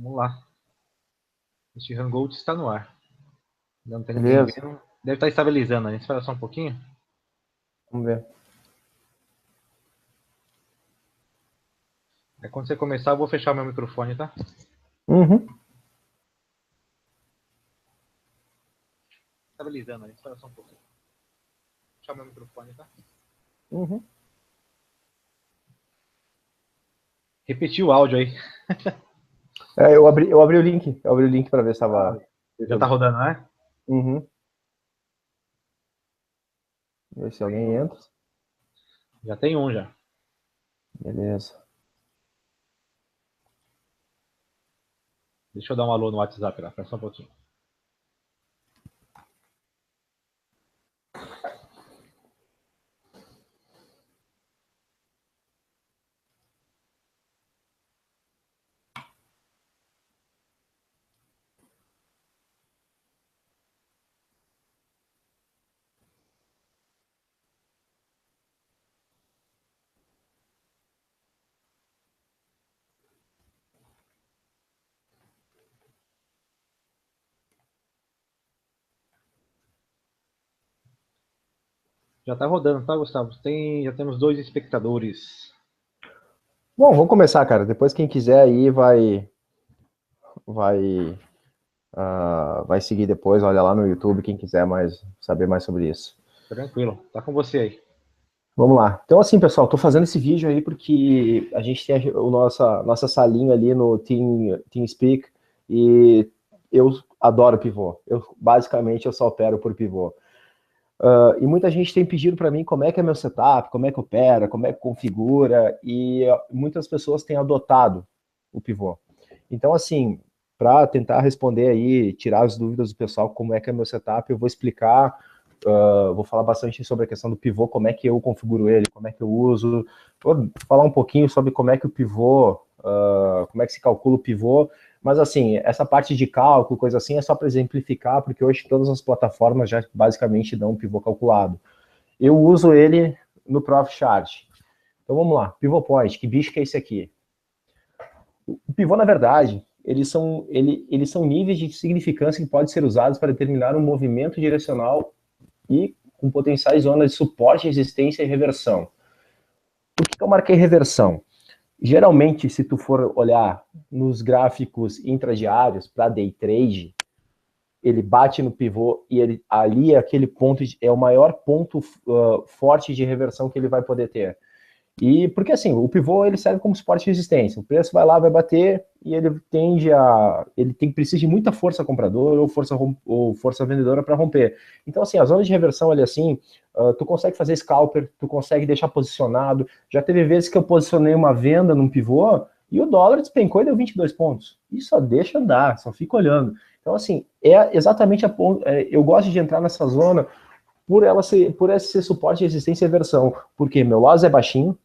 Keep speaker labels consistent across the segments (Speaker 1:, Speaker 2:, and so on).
Speaker 1: Vamos lá. Este Hangout está no ar. Não tem ninguém
Speaker 2: Beleza,
Speaker 1: vendo. Deve estar estabilizando, a gente espera só um pouquinho.
Speaker 2: vamos ver.
Speaker 1: Aí quando você começar, eu vou fechar o meu microfone, tá?
Speaker 2: Uhum.
Speaker 1: Estabilizando, a gente espera só um pouquinho. Vou fechar o meu microfone, tá?
Speaker 2: Uhum.
Speaker 1: Repetir o áudio aí.
Speaker 2: Eu abri o link para ver se estava.
Speaker 1: Já tá rodando, né?
Speaker 2: Uhum. Ver se alguém entra.
Speaker 1: Já tem um já.
Speaker 2: Beleza.
Speaker 1: Deixa eu dar um alô no WhatsApp lá, espera só um pouquinho. Já tá rodando, tá, Gustavo? Já temos 2 espectadores.
Speaker 2: Bom, vamos começar, cara. Depois quem quiser aí vai vai seguir depois, olha lá no YouTube, quem quiser saber mais sobre isso.
Speaker 1: Tranquilo. Tá com você aí.
Speaker 2: Vamos lá. Então, assim, pessoal, tô fazendo esse vídeo aí porque a gente tem o nossa salinha ali no TeamSpeak e eu adoro pivô. Basicamente, eu só opero por pivô. E muita gente tem pedido para mim como é que é meu setup, como é que opera, como é que configura, e muitas pessoas têm adotado o pivô. Então, assim, para tentar responder aí, tirar as dúvidas do pessoal como é que é meu setup, eu vou explicar, vou falar bastante sobre a questão do pivô, como é que eu configuro ele, como é que eu uso, vou falar um pouquinho sobre como é que o pivô, como é que se calcula o pivô, mas assim, essa parte de cálculo, coisa assim, é só para exemplificar, porque hoje todas as plataformas já basicamente dão um pivô calculado. Eu uso ele no ProfChart. Então vamos lá, pivô point, que bicho que é esse aqui? O pivô, na verdade, eles são níveis de significância que podem ser usados para determinar um movimento direcional e com potenciais zonas de suporte, resistência e reversão. Por que eu marquei reversão? Geralmente, se tu for olhar nos gráficos intradiários para day trade, ele bate no pivô e ele ali aquele ponto é o maior ponto forte de reversão que ele vai poder ter. E porque assim, o pivô ele serve como suporte de resistência. O preço vai lá, vai bater e ele precisa de muita força compradora ou força vendedora para romper. Então assim, a zona de reversão ali assim, tu consegue fazer scalper, tu consegue deixar posicionado. Já teve vezes que eu posicionei uma venda num pivô e o dólar despencou e deu 22 pontos. E só deixa andar, só fica olhando. Então assim, é exatamente eu gosto de entrar nessa zona por esse ser suporte, resistência e reversão, porque meu loss é baixinho,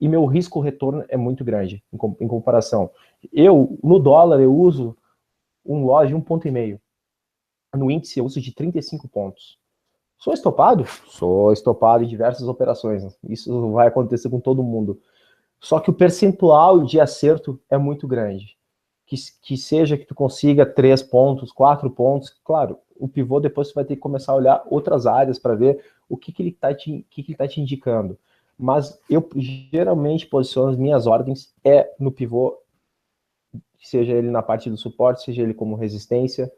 Speaker 2: e meu risco-retorno é muito grande em comparação. No dólar, eu uso um loss de 1,5 ponto. No índice, eu uso de 35 pontos. Sou estopado? Sou estopado em diversas operações. Isso vai acontecer com todo mundo. Só que o percentual de acerto é muito grande. Que seja que tu consiga 3 pontos, 4 pontos. Claro, o pivô depois tu vai ter que começar a olhar outras áreas para ver o que ele está te indicando. Mas eu geralmente posiciono as minhas ordens no pivô, seja ele na parte do suporte, seja ele como resistência.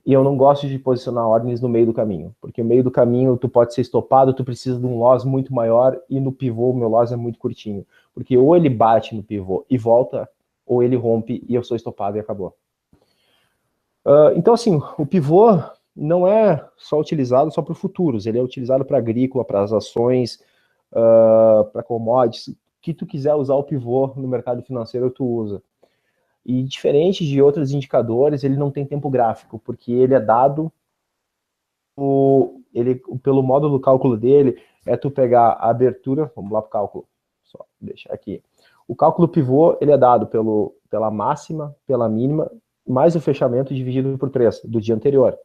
Speaker 2: E eu não gosto de posicionar ordens no meio do caminho, porque no meio do caminho tu pode ser estopado, tu precisa de um loss muito maior, e no pivô o meu loss é muito curtinho. Porque ou ele bate no pivô e volta, ou ele rompe e eu sou estopado e acabou. Então, assim, o pivô não é só utilizado só para futuros, ele é utilizado para agrícola, para as ações, para commodities. Que tu quiser usar o pivô no mercado financeiro, tu usa. E diferente de outros indicadores, ele não tem tempo gráfico, porque ele é dado pelo módulo do cálculo dele, é tu pegar a abertura, vamos lá para o cálculo, só deixar aqui. O cálculo pivô, ele é dado pela máxima, pela mínima, mais o fechamento dividido por preço do dia anterior.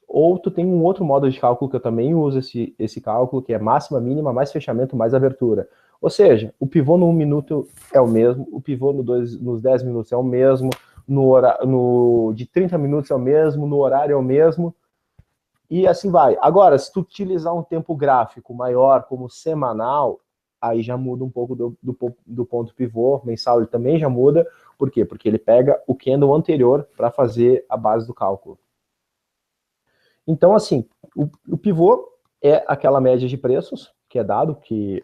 Speaker 2: Ou tu tem um outro módulo de cálculo que eu também uso esse cálculo, que é máxima, mínima, mais fechamento, mais abertura. Ou seja, o pivô no 1 minuto é o mesmo, o pivô nos 10 minutos é o mesmo, de 30 minutos é o mesmo, no horário é o mesmo, e assim vai. Agora, se tu utilizar um tempo gráfico maior, como semanal, aí já muda um pouco do ponto pivô, mensal ele também já muda. Por quê? Porque ele pega o candle anterior para fazer a base do cálculo. Então, assim, o pivô é aquela média de preços que é dado, que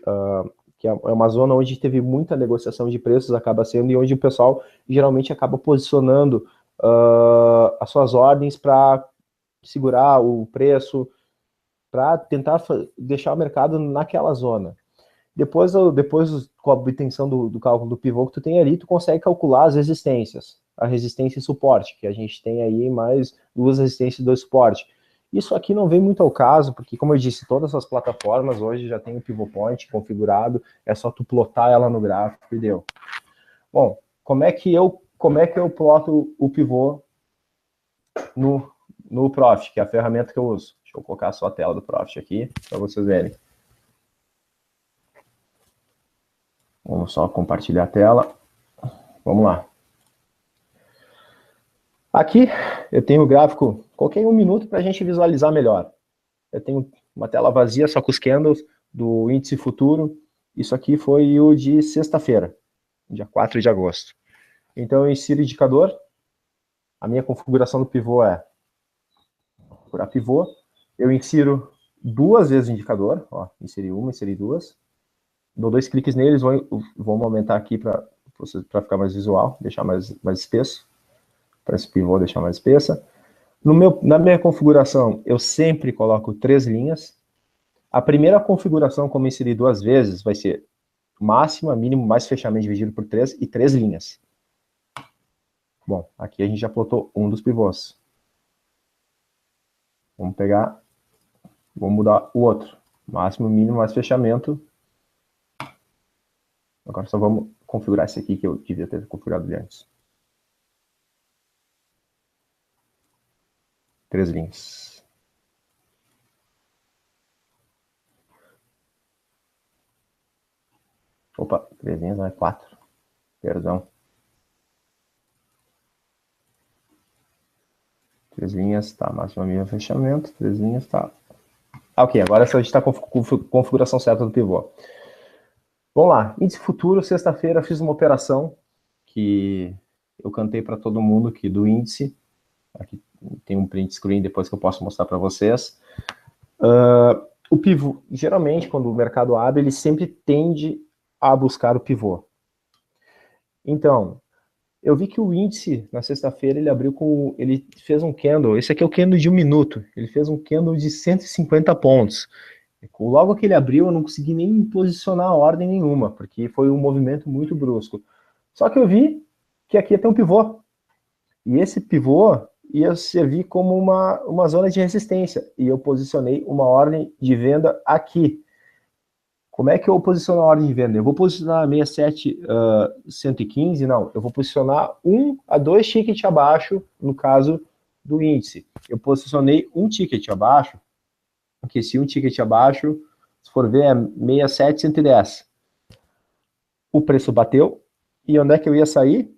Speaker 2: é uma zona onde teve muita negociação de preços, acaba sendo, e onde o pessoal geralmente acaba posicionando as suas ordens para segurar o preço, para tentar deixar o mercado naquela zona. Depois com a obtenção do cálculo do pivô que tu tem ali, tu consegue calcular as resistências, a resistência e suporte, que a gente tem aí mais 2 resistências e 2 suporte. Isso aqui não vem muito ao caso, porque, como eu disse, todas as plataformas hoje já tem o pivot point configurado, é só tu plotar ela no gráfico e deu. Bom, como é que eu ploto o pivô no Profit, que é a ferramenta que eu uso? Deixa eu colocar só a tela do Profit aqui, para vocês verem. Vamos só compartilhar a tela. Vamos lá. Aqui eu tenho o gráfico, coloquei 1 minuto para a gente visualizar melhor. Eu tenho uma tela vazia só com os candles do índice futuro. Isso aqui foi o de sexta-feira, dia 4 de agosto. Então eu insiro o indicador. A minha configuração do pivô é procurar pivô. Eu insiro 2 vezes o indicador. Ó, inseri uma, inseri 2. Dou 2 cliques neles, vamos aumentar aqui para ficar mais visual, deixar mais espesso. Para esse pivô deixar mais espessa. Na minha configuração, eu sempre coloco 3 linhas. A primeira configuração, como eu inseri 2 vezes, vai ser máxima, mínimo, mais fechamento dividido por 3 e 3 linhas. Bom, aqui a gente já plotou um dos pivôs. Vamos mudar o outro. Máximo, mínimo, mais fechamento. Agora só vamos configurar esse aqui que eu devia ter configurado antes. 3 linhas. Opa, 3 linhas não é 4. Perdão. 3 linhas, tá. Máximo, mínimo, fechamento. 3 linhas, tá. Ok, agora a gente está com a configuração certa do pivô. Vamos lá. Índice futuro, sexta-feira, fiz uma operação que eu cantei para todo mundo aqui do índice. Aqui tem um print screen depois que eu posso mostrar para vocês. O pivô, geralmente, quando o mercado abre, ele sempre tende a buscar o pivô. Então, eu vi que o índice, na sexta-feira, ele fez um candle, esse aqui é o candle de 1 minuto, ele fez um candle de 150 pontos. Logo que ele abriu, eu não consegui nem posicionar a ordem nenhuma, porque foi um movimento muito brusco. Só que eu vi que aqui tem um pivô. E esse pivô ia servir como uma zona de resistência. E eu posicionei uma ordem de venda aqui. Como é que eu posiciono a ordem de venda? Eu vou posicionar 67,115? Não, eu vou posicionar 1 a 2 tickets abaixo, no caso do índice. Eu posicionei um ticket abaixo, porque se um ticket abaixo, se for ver, é 67,110. O preço bateu, e onde é que eu ia sair?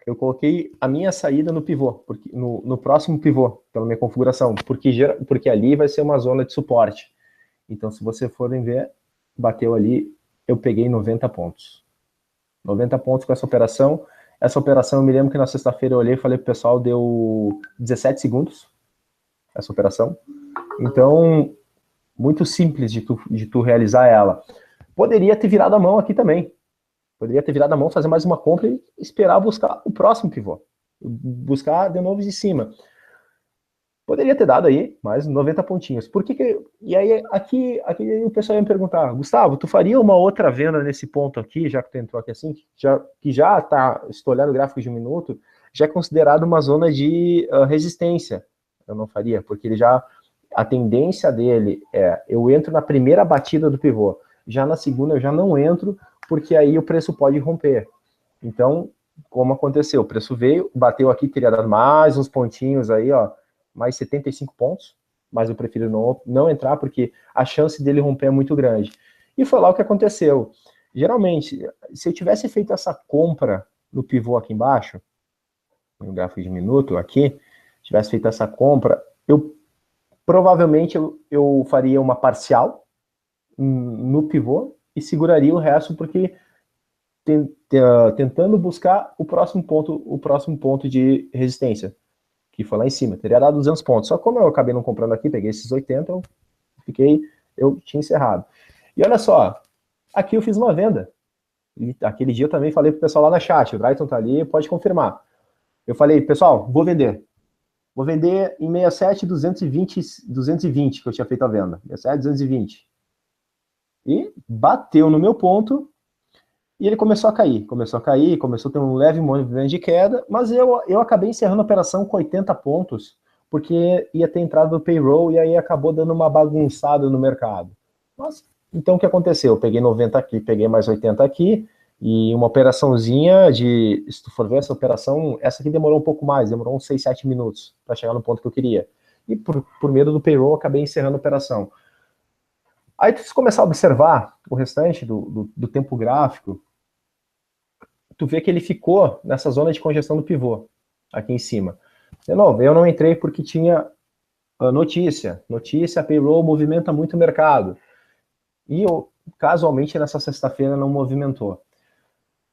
Speaker 2: Eu coloquei a minha saída no pivô, porque, no próximo pivô, pela minha configuração, porque ali vai ser uma zona de suporte. Então, se vocês forem ver, bateu ali, eu peguei 90 pontos. 90 pontos com essa operação. Essa operação, eu me lembro que na sexta-feira eu olhei e falei pro pessoal, deu 17 segundos, essa operação. Então, muito simples de tu realizar ela. Poderia ter virado a mão aqui também. Poderia ter virado a mão, fazer mais uma compra e esperar buscar o próximo pivô. Buscar de novo de cima. Poderia ter dado aí mais 90 pontinhos. Por que e aí, aqui o pessoal ia me perguntar, Gustavo, tu faria uma outra venda nesse ponto aqui, já que tu entrou aqui assim, que já tá, se tu olhar no gráfico de 1 minuto, já é considerado uma zona de resistência. Eu não faria, porque a tendência dele é, eu entro na primeira batida do pivô, já na segunda eu já não entro, porque aí o preço pode romper. Então, como aconteceu? O preço veio, bateu aqui, teria dado mais uns pontinhos aí, ó, mais 75 pontos, mas eu prefiro não entrar, porque a chance dele romper é muito grande. E foi lá o que aconteceu. Geralmente, se eu tivesse feito essa compra no pivô aqui embaixo, no gráfico de minuto aqui, tivesse feito essa compra, provavelmente eu faria uma parcial no pivô e seguraria o resto, porque tentando buscar o próximo ponto de resistência, que foi lá em cima, teria dado 200 pontos. Só que como eu acabei não comprando aqui, peguei esses 80, eu tinha encerrado. E olha só, aqui eu fiz uma venda. E aquele dia eu também falei pro pessoal lá na chat, o Brighton tá ali, pode confirmar. Eu falei, pessoal, vou vender. Vou vender em 67, 220, que eu tinha feito a venda. 67, 220. E bateu no meu ponto, e ele começou a cair, começou a ter um leve movimento de queda, mas eu acabei encerrando a operação com 80 pontos, porque ia ter entrado no payroll e aí acabou dando uma bagunçada no mercado. Mas, então o que aconteceu? Eu peguei 90 aqui, peguei mais 80 aqui, e uma operaçãozinha se tu for ver essa operação, essa aqui demorou um pouco mais, demorou uns 6, 7 minutos para chegar no ponto que eu queria. E por medo do payroll, eu acabei encerrando a operação. Aí se começar a observar o restante do tempo gráfico, tu vê que ele ficou nessa zona de congestão do pivô, aqui em cima. De novo, eu não entrei porque tinha notícia, payroll movimenta muito o mercado. E casualmente nessa sexta-feira não movimentou.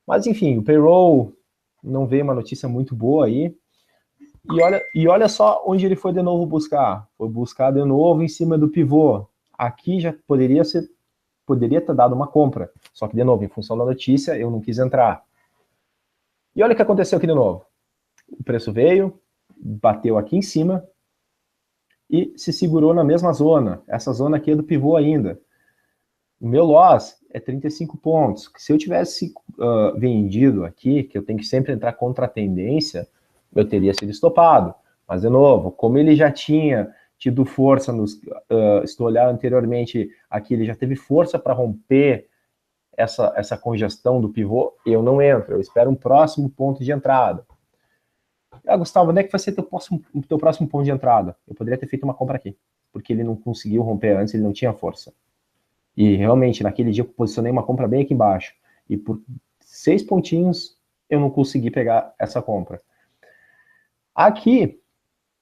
Speaker 2: Mas enfim, o payroll não veio uma notícia muito boa aí. E olha só onde ele foi de novo buscar. Foi buscar de novo em cima do pivô. Aqui já poderia ter dado uma compra. Só que, de novo, em função da notícia, eu não quis entrar. E olha o que aconteceu aqui de novo. O preço veio, bateu aqui em cima e se segurou na mesma zona. Essa zona aqui é do pivô ainda. O meu loss é 35 pontos. Se eu tivesse vendido aqui, que eu tenho que sempre entrar contra a tendência, eu teria sido estopado. Mas, de novo, como ele já tinha tido força, se tu olhar anteriormente aqui, ele já teve força para romper essa congestão do pivô, eu não entro, eu espero um próximo ponto de entrada. Gustavo, onde é que vai ser teu próximo ponto de entrada? Eu poderia ter feito uma compra aqui, porque ele não conseguiu romper antes, ele não tinha força. E realmente, naquele dia eu posicionei uma compra bem aqui embaixo, e por 6 pontinhos eu não consegui pegar essa compra. Aqui,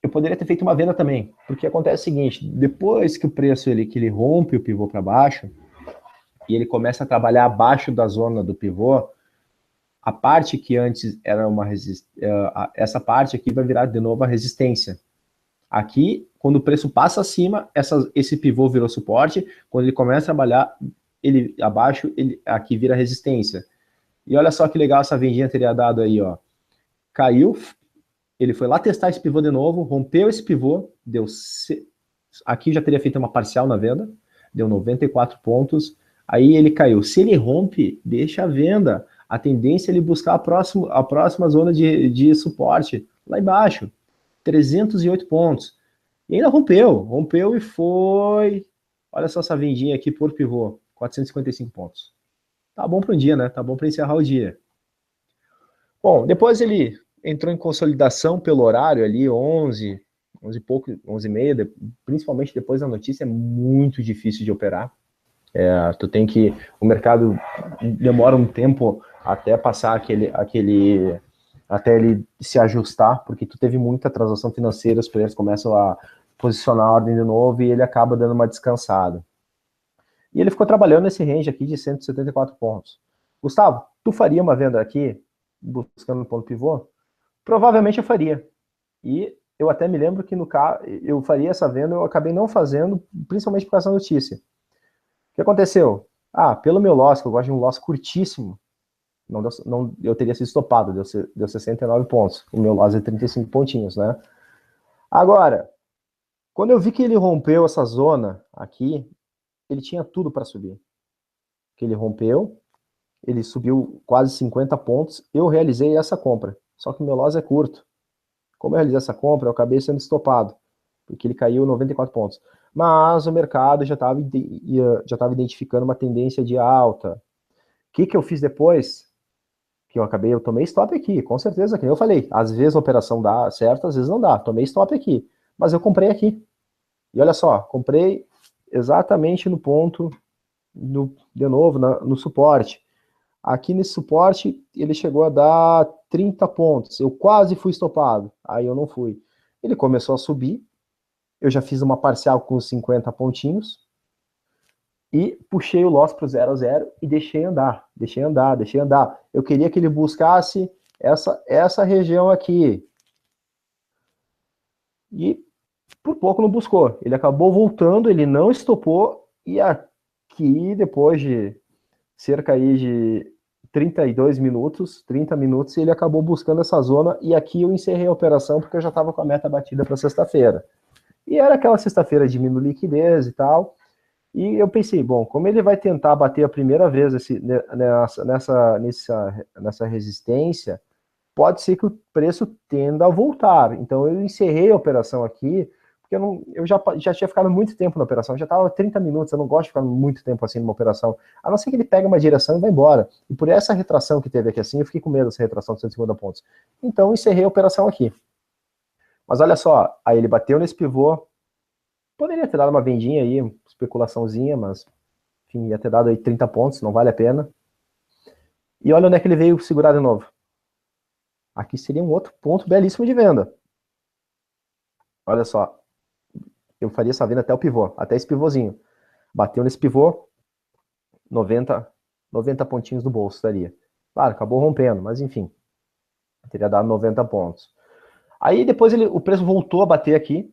Speaker 2: eu poderia ter feito uma venda também, porque acontece o seguinte, depois que o preço que ele rompe o pivô para baixo, e ele começa a trabalhar abaixo da zona do pivô, a parte que antes era uma resistência, essa parte aqui vai virar de novo a resistência. Aqui, quando o preço passa acima, esse pivô virou suporte, quando ele começa a trabalhar abaixo, aqui vira resistência. E olha só que legal essa vendinha teria dado aí, ó. Caiu, ele foi lá testar esse pivô de novo, rompeu esse pivô, aqui já teria feito uma parcial na venda, deu 94 pontos, aí ele caiu. Se ele rompe, deixa a venda. A tendência é ele buscar a próxima zona de suporte, lá embaixo, 308 pontos. E ainda rompeu e foi... Olha só essa vendinha aqui por pivô, 455 pontos. Tá bom para um dia, né? Tá bom para encerrar o dia. Bom, depois ele entrou em consolidação pelo horário ali, 11 e pouco, 11 e meia, principalmente depois da notícia, é muito difícil de operar. O mercado demora um tempo até passar até ele se ajustar, porque tu teve muita transação financeira, os players começam a posicionar a ordem de novo e ele acaba dando uma descansada. E ele ficou trabalhando nesse range aqui de 174 pontos. Gustavo, tu faria uma venda aqui, buscando um ponto pivô? Provavelmente eu faria. E eu até me lembro que eu faria essa venda, eu acabei não fazendo, principalmente por causa da notícia. O que aconteceu? Pelo meu loss, que eu gosto de um loss curtíssimo, eu teria sido estopado, deu 69 pontos. O meu loss é 35 pontinhos, né? Agora, quando eu vi que ele rompeu essa zona aqui, ele tinha tudo para subir. Que ele rompeu, ele subiu quase 50 pontos, eu realizei essa compra. Só que o meu loss é curto. Como eu realizei essa compra, eu acabei sendo estopado, porque ele caiu 94 pontos. Mas o mercado já estava identificando uma tendência de alta. O que eu fiz depois? Eu tomei stop aqui, com certeza, que eu falei. Às vezes a operação dá certo, às vezes não dá. Tomei stop aqui, mas eu comprei aqui. E olha só, comprei exatamente no ponto de novo, no suporte. Aqui nesse suporte, ele chegou a dar 30 pontos. Eu quase fui estopado. Aí eu não fui. Ele começou a subir. Eu já fiz uma parcial com 50 pontinhos. E puxei o loss para o 0 a 0 e deixei andar. Deixei andar, deixei andar. Eu queria que ele buscasse essa região aqui. E por pouco não buscou. Ele acabou voltando, ele não estopou. E aqui, depois de cerca aí de 32 minutos, 30 minutos, ele acabou buscando essa zona, e aqui eu encerrei a operação porque eu já estava com a meta batida para sexta-feira. E era aquela sexta-feira de mínimo liquidez e tal, e eu pensei, bom, como ele vai tentar bater a primeira vez nessa resistência, pode ser que o preço tenda a voltar. Então eu encerrei a operação aqui, porque eu já tinha ficado muito tempo na operação, já estava 30 minutos, eu não gosto de ficar muito tempo assim numa operação, a não ser que ele pegue uma direção e vá embora. E por essa retração que teve aqui assim, eu fiquei com medo dessa retração de 150 pontos. Então eu encerrei a operação aqui. Mas olha só, aí ele bateu nesse pivô, poderia ter dado uma vendinha aí, especulaçãozinha, mas enfim, ia ter dado aí 30 pontos, não vale a pena. E olha onde é que ele veio segurar de novo. Aqui seria um outro ponto belíssimo de venda. Olha só, eu faria essa venda até o pivô, até esse pivôzinho. Bateu nesse pivô, 90 pontinhos do bolso daria. Claro, acabou rompendo, mas enfim, teria dado 90 pontos. Aí depois o preço voltou a bater aqui,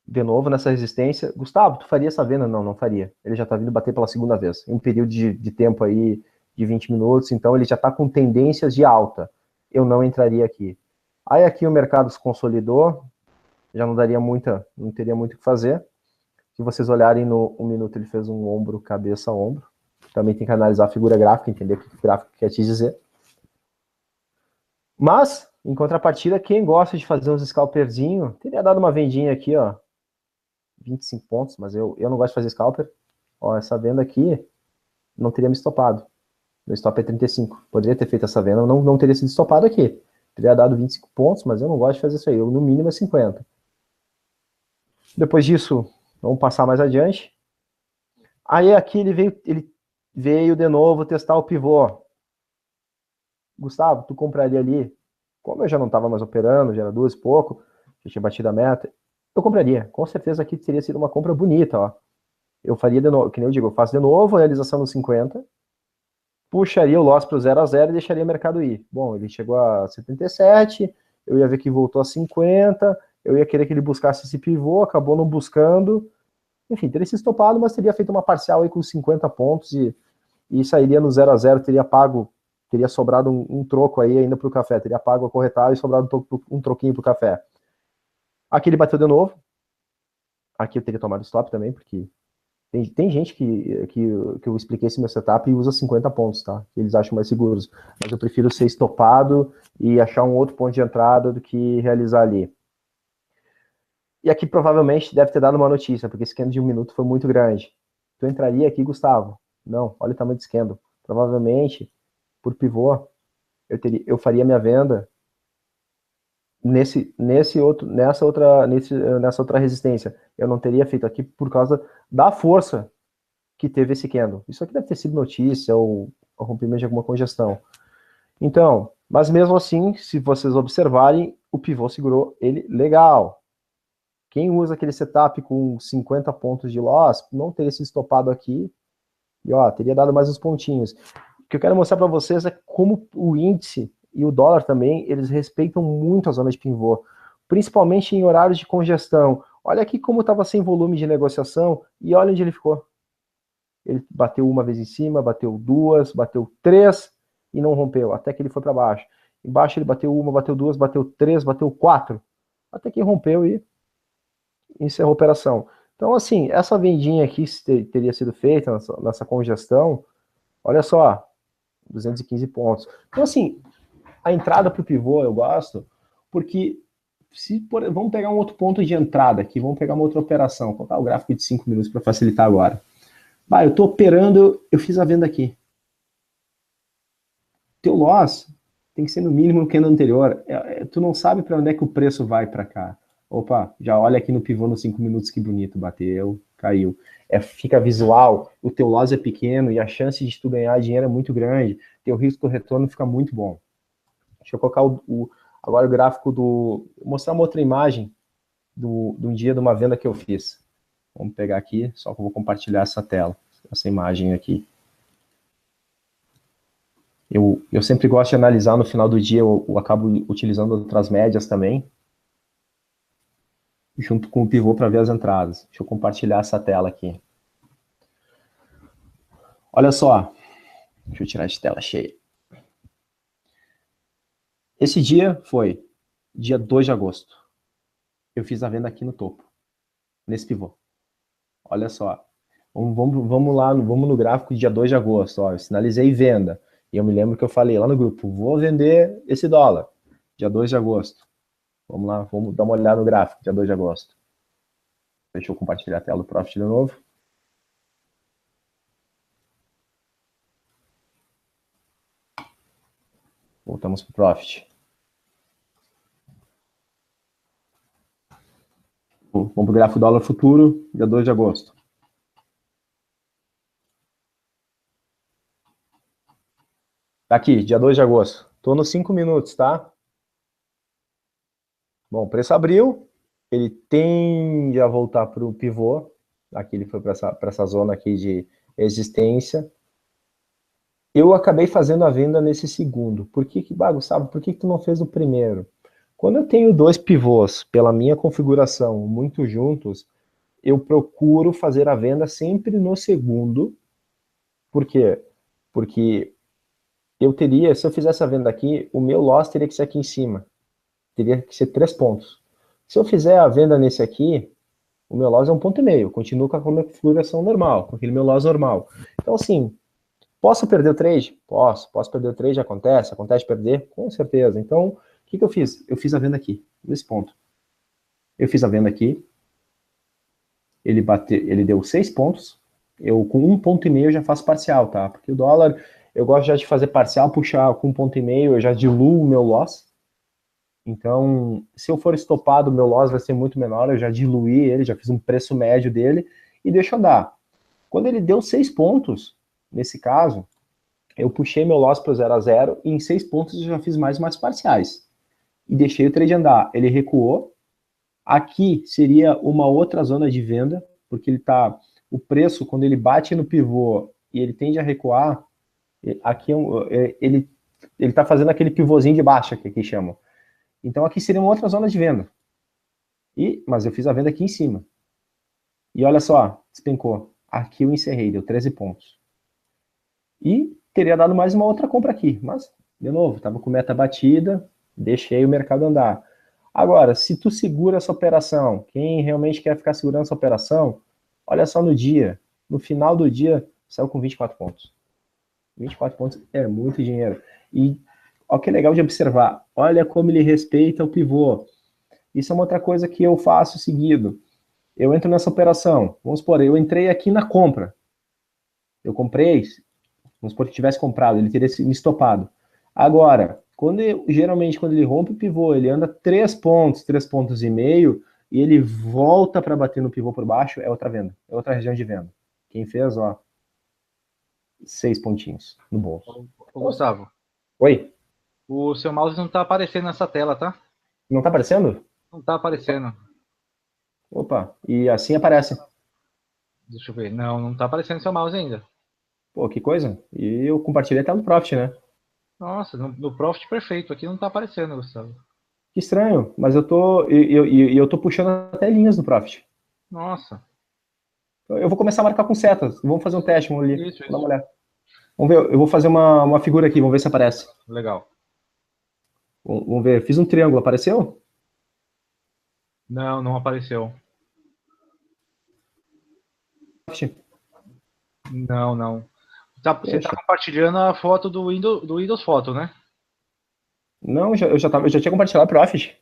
Speaker 2: de novo nessa resistência. Gustavo, tu faria essa venda? Não, não faria. Ele já está vindo bater pela segunda vez, em um período de tempo aí de 20 minutos, então ele já está com tendências de alta. Eu não entraria aqui. Aí aqui o mercado se consolidou, já não teria muito o que fazer. Se vocês olharem no 1 minuto, ele fez um ombro, cabeça, ombro. Também tem que analisar a figura gráfica, entender o que o gráfico quer te dizer. Mas, em contrapartida, quem gosta de fazer uns scalperzinho, teria dado uma vendinha aqui, ó, 25 pontos, mas eu não gosto de fazer scalper. Ó, essa venda aqui não teria me estopado. Meu stop é 35. Poderia ter feito essa venda, não teria sido estopado aqui. Teria dado 25 pontos, mas eu não gosto de fazer isso aí. Eu, no mínimo, é 50. Depois disso, vamos passar mais adiante. Aí aqui ele veio de novo testar o pivô. Gustavo, tu compraria ali? Como eu já não estava mais operando, já era 2 e pouco, já tinha batido a meta, eu compraria. Com certeza aqui teria sido uma compra bonita, ó. Eu faria de novo, que nem eu digo, eu faço de novo a realização no 50, puxaria o loss para o 0 a 0 e deixaria o mercado ir. Bom, ele chegou a 77, eu ia ver que voltou a 50, eu ia querer que ele buscasse esse pivô, acabou não buscando. Enfim, teria se estopado, mas teria feito uma parcial aí com 50 pontos e sairia no 0 a 0, teria sobrado um troco aí ainda para o café, teria pago a corretada e sobrado um troquinho para o café. Aqui ele bateu de novo, aqui eu teria tomado stop também, porque tem gente que eu expliquei esse meu setup e usa 50 pontos, tá? Que eles acham mais seguros, mas eu prefiro ser estopado e achar um outro ponto de entrada do que realizar ali. E aqui provavelmente deve ter dado uma notícia, porque esse candle de 1 minuto foi muito grande. Tu entraria aqui, Gustavo? Não, olha o tamanho desse candle. Provavelmente, por pivô, eu faria minha venda nessa outra resistência. Eu não teria feito aqui por causa da força que teve esse candle. Isso aqui deve ter sido notícia ou rompimento de alguma congestão. Então, mas mesmo assim, se vocês observarem, o pivô segurou ele legal. Quem usa aquele setup com 50 pontos de loss, não teria se estopado aqui e ó, teria dado mais uns pontinhos. O que eu quero mostrar para vocês é como o índice e o dólar também, eles respeitam muito a zona de pivô, principalmente em horários de congestão. Olha aqui como estava sem volume de negociação e olha onde ele ficou. Ele bateu uma vez em cima, bateu duas, bateu três e não rompeu, até que ele foi para baixo. Embaixo ele bateu uma, bateu duas, bateu três, bateu quatro, até que rompeu e encerrou a operação. Então, assim, essa vendinha aqui teria sido feita nessa congestão, olha só, 215 pontos. Então, assim, a entrada para o pivô eu gosto, porque vamos pegar um outro ponto de entrada aqui, vamos pegar uma outra operação, vou colocar o gráfico de 5 minutos para facilitar agora. Eu estou operando, eu fiz a venda aqui. Teu loss tem que ser no mínimo no candle anterior. Tu não sabe para onde é que o preço vai para cá. Opa, já olha aqui no pivô nos 5 minutos, que bonito, bateu, caiu. Fica visual, o teu loss é pequeno e a chance de tu ganhar dinheiro é muito grande, teu risco do retorno fica muito bom. Deixa eu colocar agora o gráfico vou mostrar uma outra imagem de um dia de uma venda que eu fiz. Vamos pegar aqui, só que eu vou compartilhar essa tela, essa imagem aqui. Eu sempre gosto de analisar no final do dia, eu acabo utilizando outras médias também, junto com o pivô para ver as entradas. Deixa eu compartilhar essa tela aqui. Olha só, deixa eu tirar de tela cheia. Esse dia foi dia 2 de agosto. Eu fiz a venda aqui no topo, nesse pivô. Olha só. Vamos lá, vamos no gráfico de dia 2 de agosto. Ó, eu sinalizei venda. E eu me lembro que eu falei lá no grupo, vou vender esse dólar. Dia 2 de agosto. Vamos lá, vamos dar uma olhada no gráfico, dia 2 de agosto. Deixa eu compartilhar a tela do Profit de novo. Voltamos para o Profit. Vamos para o gráfico dólar futuro, dia 2 de agosto. Tá aqui, dia 2 de agosto. Estou nos 5 minutos, tá? Bom, o preço abriu, ele tende a voltar para o pivô. Aqui ele foi para essa zona aqui de resistência. Eu acabei fazendo a venda nesse segundo. Por que, Gustavo, por que tu não fez o primeiro? Quando eu tenho dois pivôs, pela minha configuração, muito juntos, eu procuro fazer a venda sempre no segundo. Por quê? Porque se eu fizesse a venda aqui, o meu loss teria que ser aqui em cima. Teria que ser 3 pontos. Se eu fizer a venda nesse aqui, o meu loss é 1,5 ponto. Continuo com a configuração normal, com aquele meu loss normal. Então, assim, posso perder o trade? Posso perder o trade, acontece perder, com certeza. Então, o que eu fiz? Eu fiz a venda aqui, nesse ponto. Eu fiz a venda aqui, ele deu 6 pontos, eu com 1,5 ponto já faço parcial, tá? Porque o dólar, eu gosto já de fazer parcial, puxar com 1,5 ponto, eu já diluo o meu loss. Então, se eu for estopado, o meu loss vai ser muito menor, eu já diluí ele, já fiz um preço médio dele e deixo andar. Quando ele deu 6 pontos, nesse caso, eu puxei meu loss para o 0 a 0 e em 6 pontos eu já fiz mais umas parciais. E deixei o trade andar. Ele recuou. Aqui seria uma outra zona de venda, porque o preço, quando ele bate no pivô e ele tende a recuar, aqui ele está fazendo aquele pivôzinho de baixa, que chamam. Então aqui seria uma outra zona de venda. Mas eu fiz a venda aqui em cima. E olha só, despencou. Aqui eu encerrei, deu 13 pontos. E teria dado mais uma outra compra aqui. Mas, de novo, estava com meta batida, deixei o mercado andar. Agora, se tu segura essa operação, quem realmente quer ficar segurando essa operação, olha só no dia. No final do dia, saiu com 24 pontos. 24 pontos é muito dinheiro. E olha que legal de observar. Olha como ele respeita o pivô. Isso é uma outra coisa que eu faço seguido. Eu entro nessa operação. Vamos supor, eu entrei aqui na compra. Eu comprei, vamos supor que tivesse comprado, ele teria me estopado. Agora, geralmente quando ele rompe o pivô, ele anda 3 pontos, 3 pontos e meio, e ele volta para bater no pivô por baixo, é outra venda, é outra região de venda. Quem fez, ó, 6 pontinhos no bolso.
Speaker 1: Ô, Gustavo.
Speaker 2: Oi?
Speaker 1: O seu mouse não tá aparecendo nessa tela, tá?
Speaker 2: Não tá aparecendo?
Speaker 1: Não tá aparecendo.
Speaker 2: Opa, e assim aparece.
Speaker 1: Deixa eu ver. Não tá aparecendo seu mouse ainda.
Speaker 2: Pô, que coisa. E eu compartilhei até no Profit, né?
Speaker 1: Nossa, no Profit perfeito. Aqui não tá aparecendo, Gustavo.
Speaker 2: Que estranho, mas eu tô puxando até linhas do Profit.
Speaker 1: Nossa.
Speaker 2: Eu vou começar a marcar com setas. Vamos fazer um teste, vamos ali.
Speaker 1: Isso.
Speaker 2: Vamos dar uma olhada. Vamos ver, eu vou fazer uma figura aqui, vamos ver se aparece.
Speaker 1: Legal.
Speaker 2: Vamos ver, fiz um triângulo, apareceu?
Speaker 1: Não apareceu. Não. Você tá compartilhando a foto do Windows Photo, né?
Speaker 2: Não, eu já tinha compartilhado o Profit.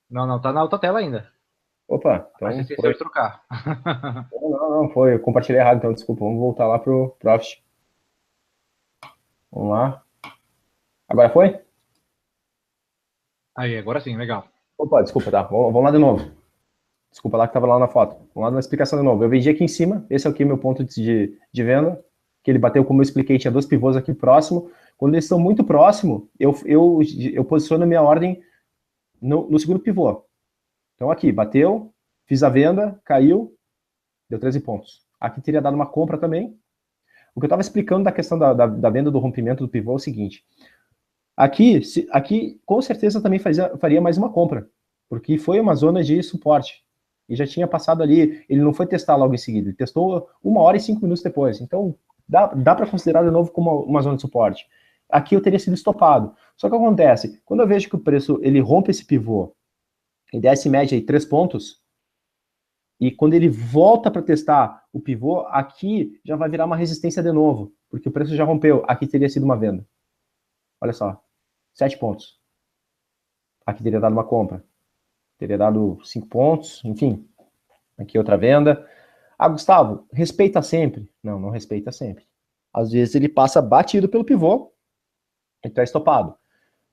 Speaker 1: Não, tá na outra tela ainda.
Speaker 2: Opa, então
Speaker 1: Mas você esqueceu de trocar.
Speaker 2: Não, foi, eu compartilhei errado, então desculpa, vamos voltar lá pro Profit. Vamos lá. Agora foi?
Speaker 1: Aí, agora sim, legal.
Speaker 2: Opa, desculpa, tá? Vamos lá de novo. Desculpa lá que estava lá na foto. Vamos lá na explicação de novo. Eu vendi aqui em cima, esse aqui é o meu ponto de venda, que ele bateu, como eu expliquei, tinha 2 pivôs aqui próximo. Quando eles estão muito próximo, eu posiciono minha ordem no segundo pivô. Então aqui, bateu, fiz a venda, caiu, deu 13 pontos. Aqui teria dado uma compra também. O que eu estava explicando da questão da venda do rompimento do pivô é o seguinte. Aqui com certeza também faria mais uma compra, porque foi uma zona de suporte. E já tinha passado ali, ele não foi testar logo em seguida, ele testou 1 hora e 5 minutos depois. Então, dá para considerar de novo como uma zona de suporte. Aqui eu teria sido estopado. Só que acontece, quando eu vejo que o preço ele rompe esse pivô e desce em média aí 3 pontos, e quando ele volta para testar o pivô, aqui já vai virar uma resistência de novo, porque o preço já rompeu. Aqui teria sido uma venda. Olha só, 7 pontos. Aqui teria dado uma compra. Teria dado 5 pontos, enfim. Aqui outra venda. Ah, Gustavo, respeita sempre. Não, não respeita sempre. Às vezes ele passa batido pelo pivô e está estopado.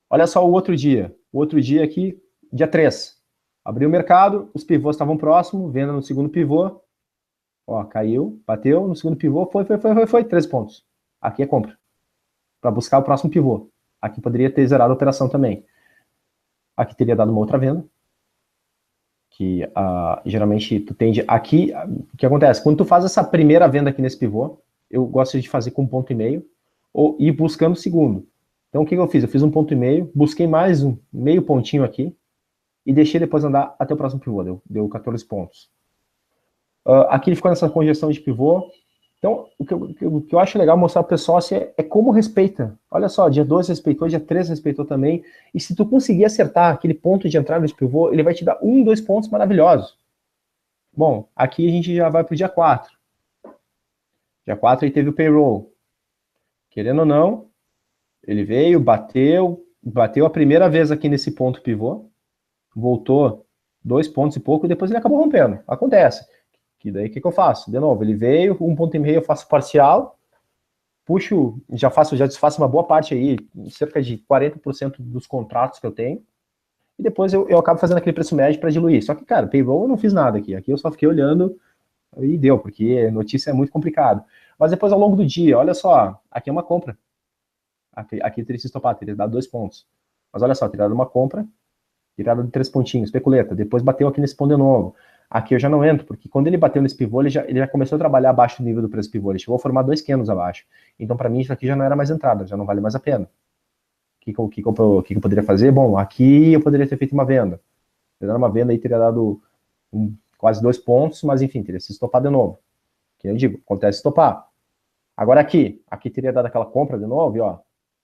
Speaker 2: Olha só o outro dia. O outro dia aqui, dia 3. Abriu o mercado, os pivôs estavam próximos, venda no segundo pivô. Ó, caiu, bateu no segundo pivô, foi 13 pontos. Aqui é compra. Para buscar o próximo pivô. Aqui poderia ter zerado a operação também. Aqui teria dado uma outra venda. Que geralmente tu tende aqui, o que acontece? Quando tu faz essa primeira venda aqui nesse pivô, eu gosto de fazer com 1,5 ou ir buscando o segundo. Então o que eu fiz? Eu fiz 1,5, busquei mais um meio pontinho aqui e deixei depois andar até o próximo pivô, deu 14 pontos. Aqui ele ficou nessa congestão de pivô. Então, o que eu acho legal mostrar para o pessoal assim, é como respeita. Olha só, dia 2 respeitou, dia 3 respeitou também. E se tu conseguir acertar aquele ponto de entrada nesse pivô, ele vai te dar 2 pontos maravilhosos. Bom, aqui a gente já vai para o dia 4. Dia 4 aí teve o payroll. Querendo ou não, ele veio, bateu a primeira vez aqui nesse ponto pivô, voltou 2 pontos e pouco, e depois ele acabou rompendo. Acontece. Que daí o que eu faço? De novo, ele veio, 1,5 eu faço parcial, puxo, já desfaço uma boa parte aí, cerca de 40% dos contratos que eu tenho, e depois eu acabo fazendo aquele preço médio para diluir. Só que, cara, payroll eu não fiz nada aqui. Aqui eu só fiquei olhando e deu, porque notícia é muito complicado. Mas depois, ao longo do dia, olha só, aqui é uma compra. Aqui teria se estopado, teria dado 2 pontos. Mas olha só, teria dado uma compra, teria dado 3 pontinhos, especuleta. Depois bateu aqui nesse ponto de novo. Aqui eu já não entro, porque quando ele bateu nesse pivô, ele já começou a trabalhar abaixo do nível do preço pivô. Ele chegou a formar 2 candles abaixo. Então, para mim, isso aqui já não era mais entrada, já não vale mais a pena. O que eu poderia fazer? Bom, aqui eu poderia ter feito uma venda. Teria dado uma venda aí, teria dado quase 2 pontos, mas enfim, teria se estopado de novo. Que eu digo, acontece estopar. Agora aqui teria dado aquela compra de novo, e ó,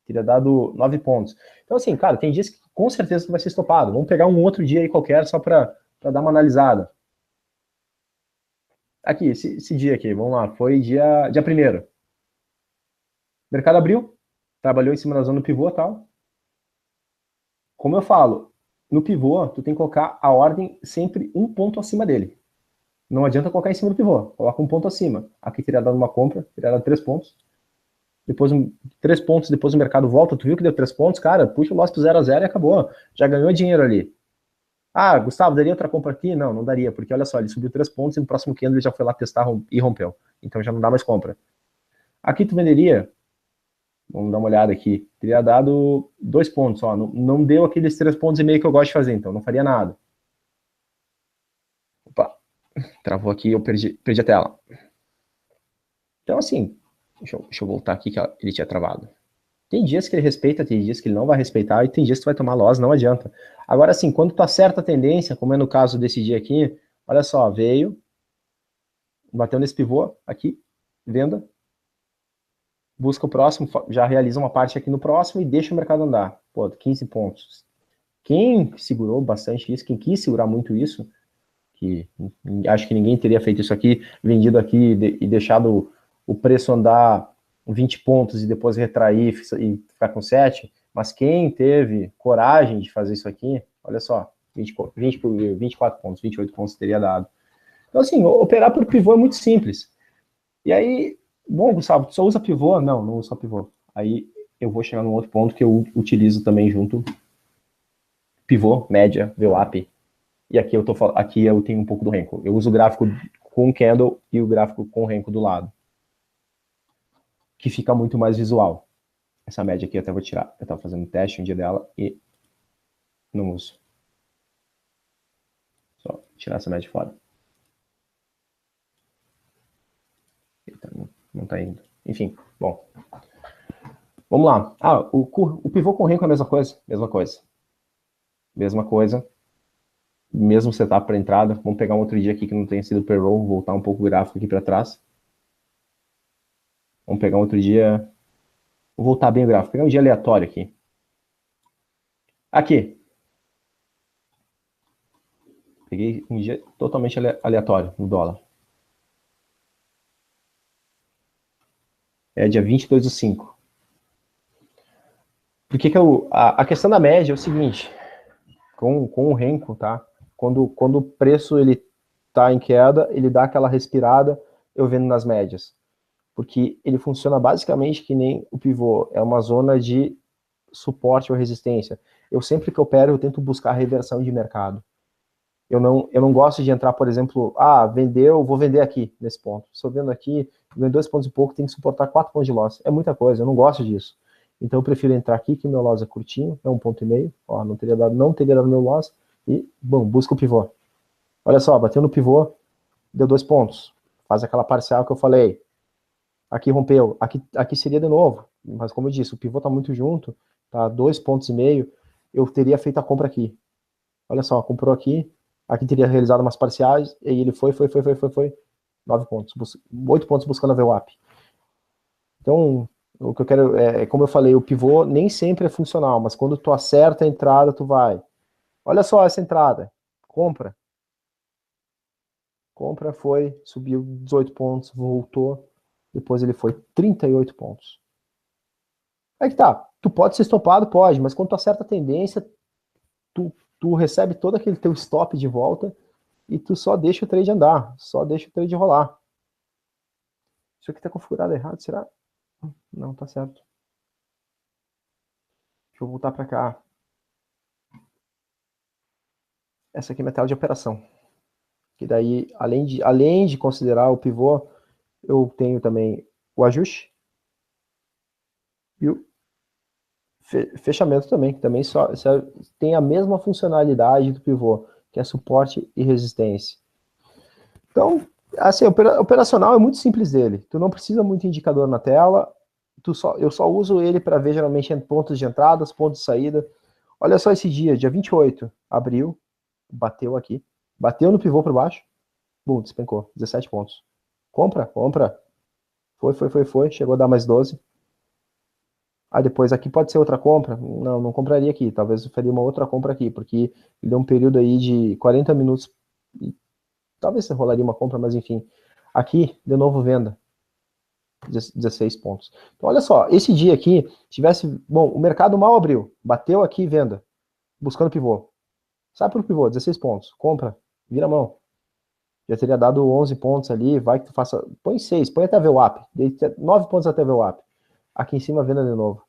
Speaker 2: teria dado 9 pontos. Então assim, cara, tem dias que com certeza vai ser estopado. Vamos pegar um outro dia aí qualquer só para dar uma analisada. Aqui, esse dia aqui, vamos lá, foi dia 1º. O mercado abriu, trabalhou em cima da zona do pivô e tal. Como eu falo, no pivô, tu tem que colocar a ordem sempre um ponto acima dele. Não adianta colocar em cima do pivô, coloca um ponto acima. Aqui teria dado uma compra, teria dado 3 pontos. Depois 3 pontos, depois o mercado volta, tu viu que deu 3 pontos, cara, puxa o loss pro 0 a 0 e acabou. Já ganhou dinheiro ali. Ah, Gustavo, daria outra compra aqui? Não, não daria, porque olha só, ele subiu 3 pontos e no próximo candle ele já foi lá testar e rompeu. Então já não dá mais compra. Aqui tu venderia, vamos dar uma olhada aqui, teria dado 2 pontos, ó, não deu aqueles 3 pontos e meio que eu gosto de fazer, então não faria nada. Opa, travou aqui, eu perdi a tela. Então assim, deixa eu voltar aqui que ele tinha travado. Tem dias que ele respeita, tem dias que ele não vai respeitar, e tem dias que tu vai tomar loss, não adianta. Agora, assim, quando tu acerta a tendência, como é no caso desse dia aqui, olha só, veio, bateu nesse pivô, aqui, venda, busca o próximo, já realiza uma parte aqui no próximo e deixa o mercado andar. Pô, 15 pontos. Quem segurou bastante isso, quem quis segurar muito isso, que acho que ninguém teria feito isso aqui, vendido aqui e deixado o preço andar 20 pontos e depois retrair e ficar com 7, mas quem teve coragem de fazer isso aqui, olha só, 24 pontos, 28 pontos teria dado. Então, assim, operar por pivô é muito simples. E aí, bom, Gustavo, tu só usa pivô? Não, não uso só pivô. Aí eu vou chegar num outro ponto que eu utilizo também junto pivô, média, VWAP. E aqui eu tenho um pouco do Renko. Eu uso o gráfico com candle e o gráfico com Renko do lado, que fica muito mais visual. Essa média aqui eu até vou tirar. Eu estava fazendo um teste um dia dela e não uso. Só tirar essa média fora. Eita, não está indo. Enfim, bom. Vamos lá. O pivô com Renko é a mesma coisa? Mesma coisa. Mesma coisa. Mesmo setup para entrada. Vamos pegar um outro dia aqui que não tenha sido pre-roll, voltar um pouco o gráfico aqui para trás. Vamos pegar um outro dia. Vou voltar bem o gráfico. Vou pegar um dia aleatório aqui. Aqui. Peguei um dia totalmente aleatório no dólar. É dia 22/5. Por que a questão da média é o seguinte, com o Renko, tá? Quando o preço ele tá em queda, ele dá aquela respirada, eu vendo nas médias. Porque ele funciona basicamente que nem o pivô, é uma zona de suporte ou resistência. Eu sempre que opero, eu tento buscar reversão de mercado. Eu não gosto de entrar, por exemplo, vendeu, vou vender aqui, nesse ponto. Se eu vendo aqui, ganho 2 pontos e pouco, tem que suportar 4 pontos de loss. É muita coisa, eu não gosto disso. Então eu prefiro entrar aqui, que meu loss é curtinho, é 1,5 ponto. Ó, não teria dado meu loss, e, bom, busca o pivô. Olha só, bateu no pivô, deu 2 pontos. Faz aquela parcial que eu falei. Aqui rompeu, aqui seria de novo. Mas como eu disse, o pivô tá muito junto, tá 2,5 pontos, eu teria feito a compra aqui. Olha só, comprou aqui teria realizado umas parciais, e ele foi, 9 pontos, 8 pontos buscando a VWAP. Então, o que eu quero, como eu falei, o pivô nem sempre é funcional, mas quando tu acerta a entrada, tu vai. Olha só essa entrada, compra, subiu 18 pontos, voltou, depois ele foi 38 pontos. Aí que tá, tu pode ser estopado, pode, mas quando tu acerta a tendência, tu recebe todo aquele teu stop de volta, e tu só deixa o trade andar, só deixa o trade rolar. Isso aqui tá configurado errado, será? Não, tá certo. Deixa eu voltar para cá. Essa aqui é minha tela de operação. Que daí, além de considerar o pivô, eu tenho também o ajuste e o fechamento também, que também só tem a mesma funcionalidade do pivô, que é suporte e resistência. Então, assim, operacional é muito simples dele. Tu não precisa muito indicador na tela. Eu só uso ele para ver geralmente pontos de entrada, pontos de saída. Olha só esse dia 28, abriu, bateu aqui, bateu no pivô por baixo, bum, despencou, 17 pontos. Compra. Foi, chegou a dar mais 12. Aí depois aqui pode ser outra compra? Não compraria aqui, talvez eu faria uma outra compra aqui, porque ele deu um período aí de 40 minutos, e talvez você rolaria uma compra, mas enfim. Aqui, de novo, venda. 16 pontos. Então, olha só, esse dia aqui, bom, o mercado mal abriu, bateu aqui, venda, buscando pivô. Sai pro pivô, 16 pontos, compra, vira a mão. Já teria dado 11 pontos ali, vai que tu faça, põe 6, põe até a VWAP, 9 pontos até a VWAP. Aqui em cima, venda de novo.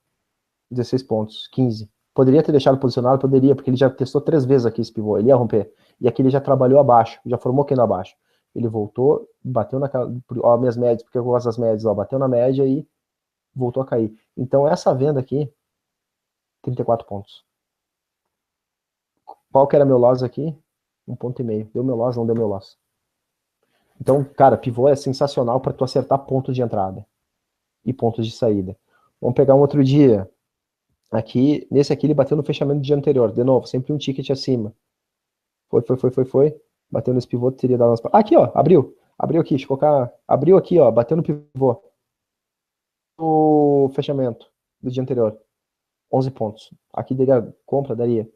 Speaker 2: 16 pontos, 15. Poderia ter deixado posicionado? Poderia, porque ele já testou 3 vezes aqui esse pivô, ele ia romper. E aqui ele já trabalhou abaixo, já formou candle abaixo. Ele voltou, bateu naquela, ó, minhas médias, porque eu gosto das médias, ó, bateu na média e voltou a cair. Então essa venda aqui, 34 pontos. Qual que era meu loss aqui? 1,5 ponto. Deu meu loss, não deu meu loss. Então, cara, pivô é sensacional para tu acertar pontos de entrada e pontos de saída. Vamos pegar um outro dia. Aqui, nesse aqui ele bateu no fechamento do dia anterior. De novo, sempre um ticket acima. Foi. Bateu nesse pivô, teria dado umas... Aqui, ó, abriu. Abriu aqui, deixa eu colocar... Abriu aqui, ó, bateu no pivô. O fechamento do dia anterior. 11 pontos. Aqui daria compra, daria.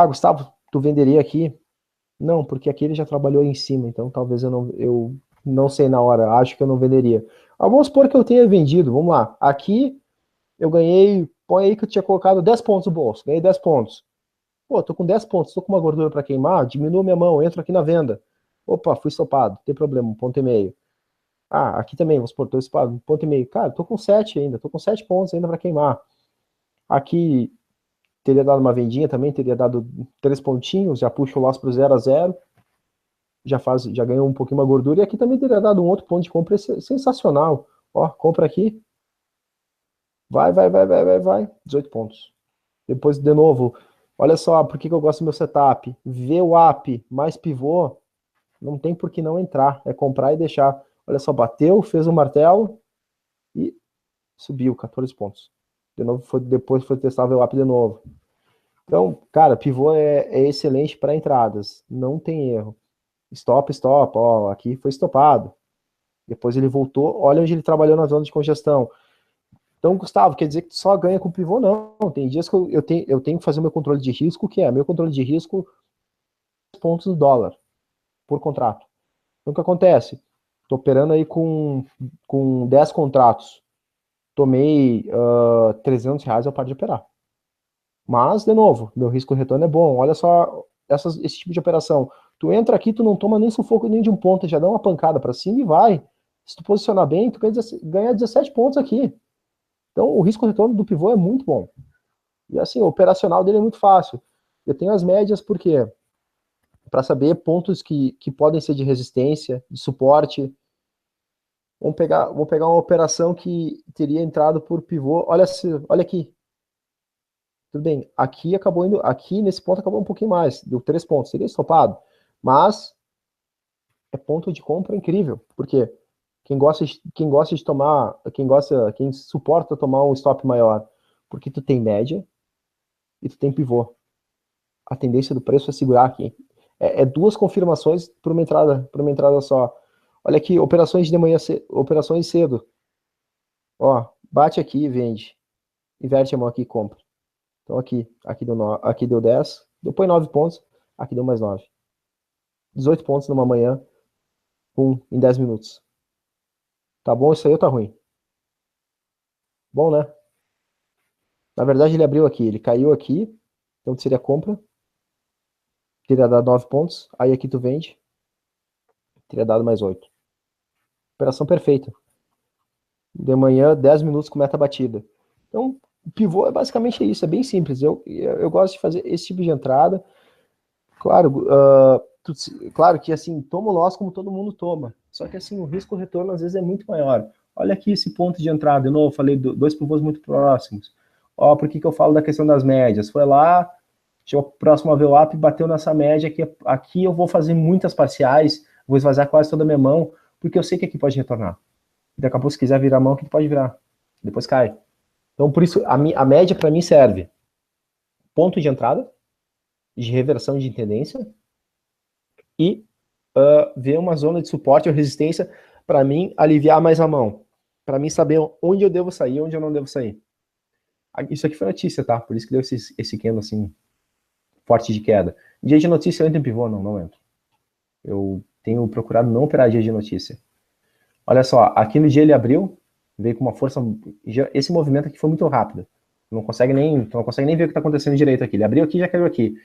Speaker 2: Gustavo, tu venderia aqui? Não, porque aqui ele já trabalhou em cima, então talvez eu não sei na hora, acho que eu não venderia. Vamos supor que eu tenha vendido, vamos lá. Aqui eu ganhei, põe aí que eu tinha colocado 10 pontos no bolso, ganhei 10 pontos. Pô, tô com 10 pontos, tô com uma gordura para queimar, diminuo minha mão, entro aqui na venda. Opa, fui estopado, tem problema, 1,5 ponto. Aqui também, vamos supor, tô estopado, 1,5 ponto. Cara, tô com 7 ainda, tô com 7 pontos ainda para queimar. Aqui teria dado uma vendinha também, teria dado 3 pontinhos, já puxa o loss para o 0 a 0, já ganhou um pouquinho uma gordura, e aqui também teria dado um outro ponto de compra sensacional. Ó, compra aqui, vai, 18 pontos. Depois, de novo, olha só, por que eu gosto do meu setup? VWAP mais pivô, não tem por que não entrar, é comprar e deixar. Olha só, bateu, fez um martelo e subiu 14 pontos. De novo, depois foi testar o VWAP de novo. Então, cara, pivô é excelente para entradas, não tem erro. Stop, ó, aqui foi estopado. Depois ele voltou, olha onde ele trabalhou na zona de congestão. Então, Gustavo, quer dizer que tu só ganha com pivô? Não, tem dias que eu tenho que fazer o meu controle de risco, que é meu controle de risco, pontos no dólar por contrato. Então, o que acontece? Estou operando aí com 10 contratos. Tomei R$ 300, eu paro de operar. Mas, de novo, meu risco-retorno é bom. Olha só esse tipo de operação. Tu entra aqui, tu não toma nem sufoco nem de um ponto, já dá uma pancada para cima e vai. Se tu posicionar bem, tu ganha 17 pontos aqui. Então, o risco-retorno do pivô é muito bom. E assim, o operacional dele é muito fácil. Eu tenho as médias, por quê? Para saber pontos que podem ser de resistência, de suporte. Vamos pegar uma operação que teria entrado por pivô. Olha aqui. Tudo bem, aqui nesse ponto acabou um pouquinho mais, deu 3 pontos, seria estopado, mas é ponto de compra incrível, porque quem gosta de tomar, quem suporta tomar um stop maior, porque tu tem média e tu tem pivô. A tendência do preço é segurar aqui. É duas confirmações para uma entrada só. Olha aqui, operações de manhã, operações cedo. Ó, bate aqui e vende. Inverte a mão aqui e compra. Então aqui deu 10, depois 9 pontos, aqui deu mais 9. 18 pontos numa manhã, em 10 minutos. Tá bom isso aí ou tá ruim? Bom, né? Na verdade ele abriu aqui, ele caiu aqui, então seria compra, teria dado 9 pontos, aí aqui tu vende, teria dado mais 8. Operação perfeita. De manhã, 10 minutos com meta batida. Então, o pivô é basicamente isso, é bem simples. Eu gosto de fazer esse tipo de entrada. Claro, claro que assim, toma o loss como todo mundo toma. Só que assim, o risco-retorno às vezes é muito maior. Olha aqui esse ponto de entrada, de novo, eu falei dois pivôs muito próximos. Ó, por que eu falo da questão das médias? Foi lá, chegou próximo ao VWAP, bateu nessa média, aqui eu vou fazer muitas parciais, vou esvaziar quase toda a minha mão, porque eu sei que aqui pode retornar. Daqui a pouco, se quiser virar a mão, aqui pode virar. Depois cai. Então, por isso, a média para mim serve ponto de entrada, de reversão de tendência, e ver uma zona de suporte ou resistência para mim aliviar mais a mão, para mim saber onde eu devo sair, onde eu não devo sair. Isso aqui foi notícia, tá? Por isso que deu esse candle assim forte de queda. Dia de notícia eu entro em pivô, não entro. Eu tenho procurado não operar dia de notícia. Olha só, aqui no dia ele abriu, veio com uma força. Esse movimento aqui foi muito rápido. Tu não consegue nem ver o que está acontecendo direito aqui. Ele abriu aqui e já caiu aqui.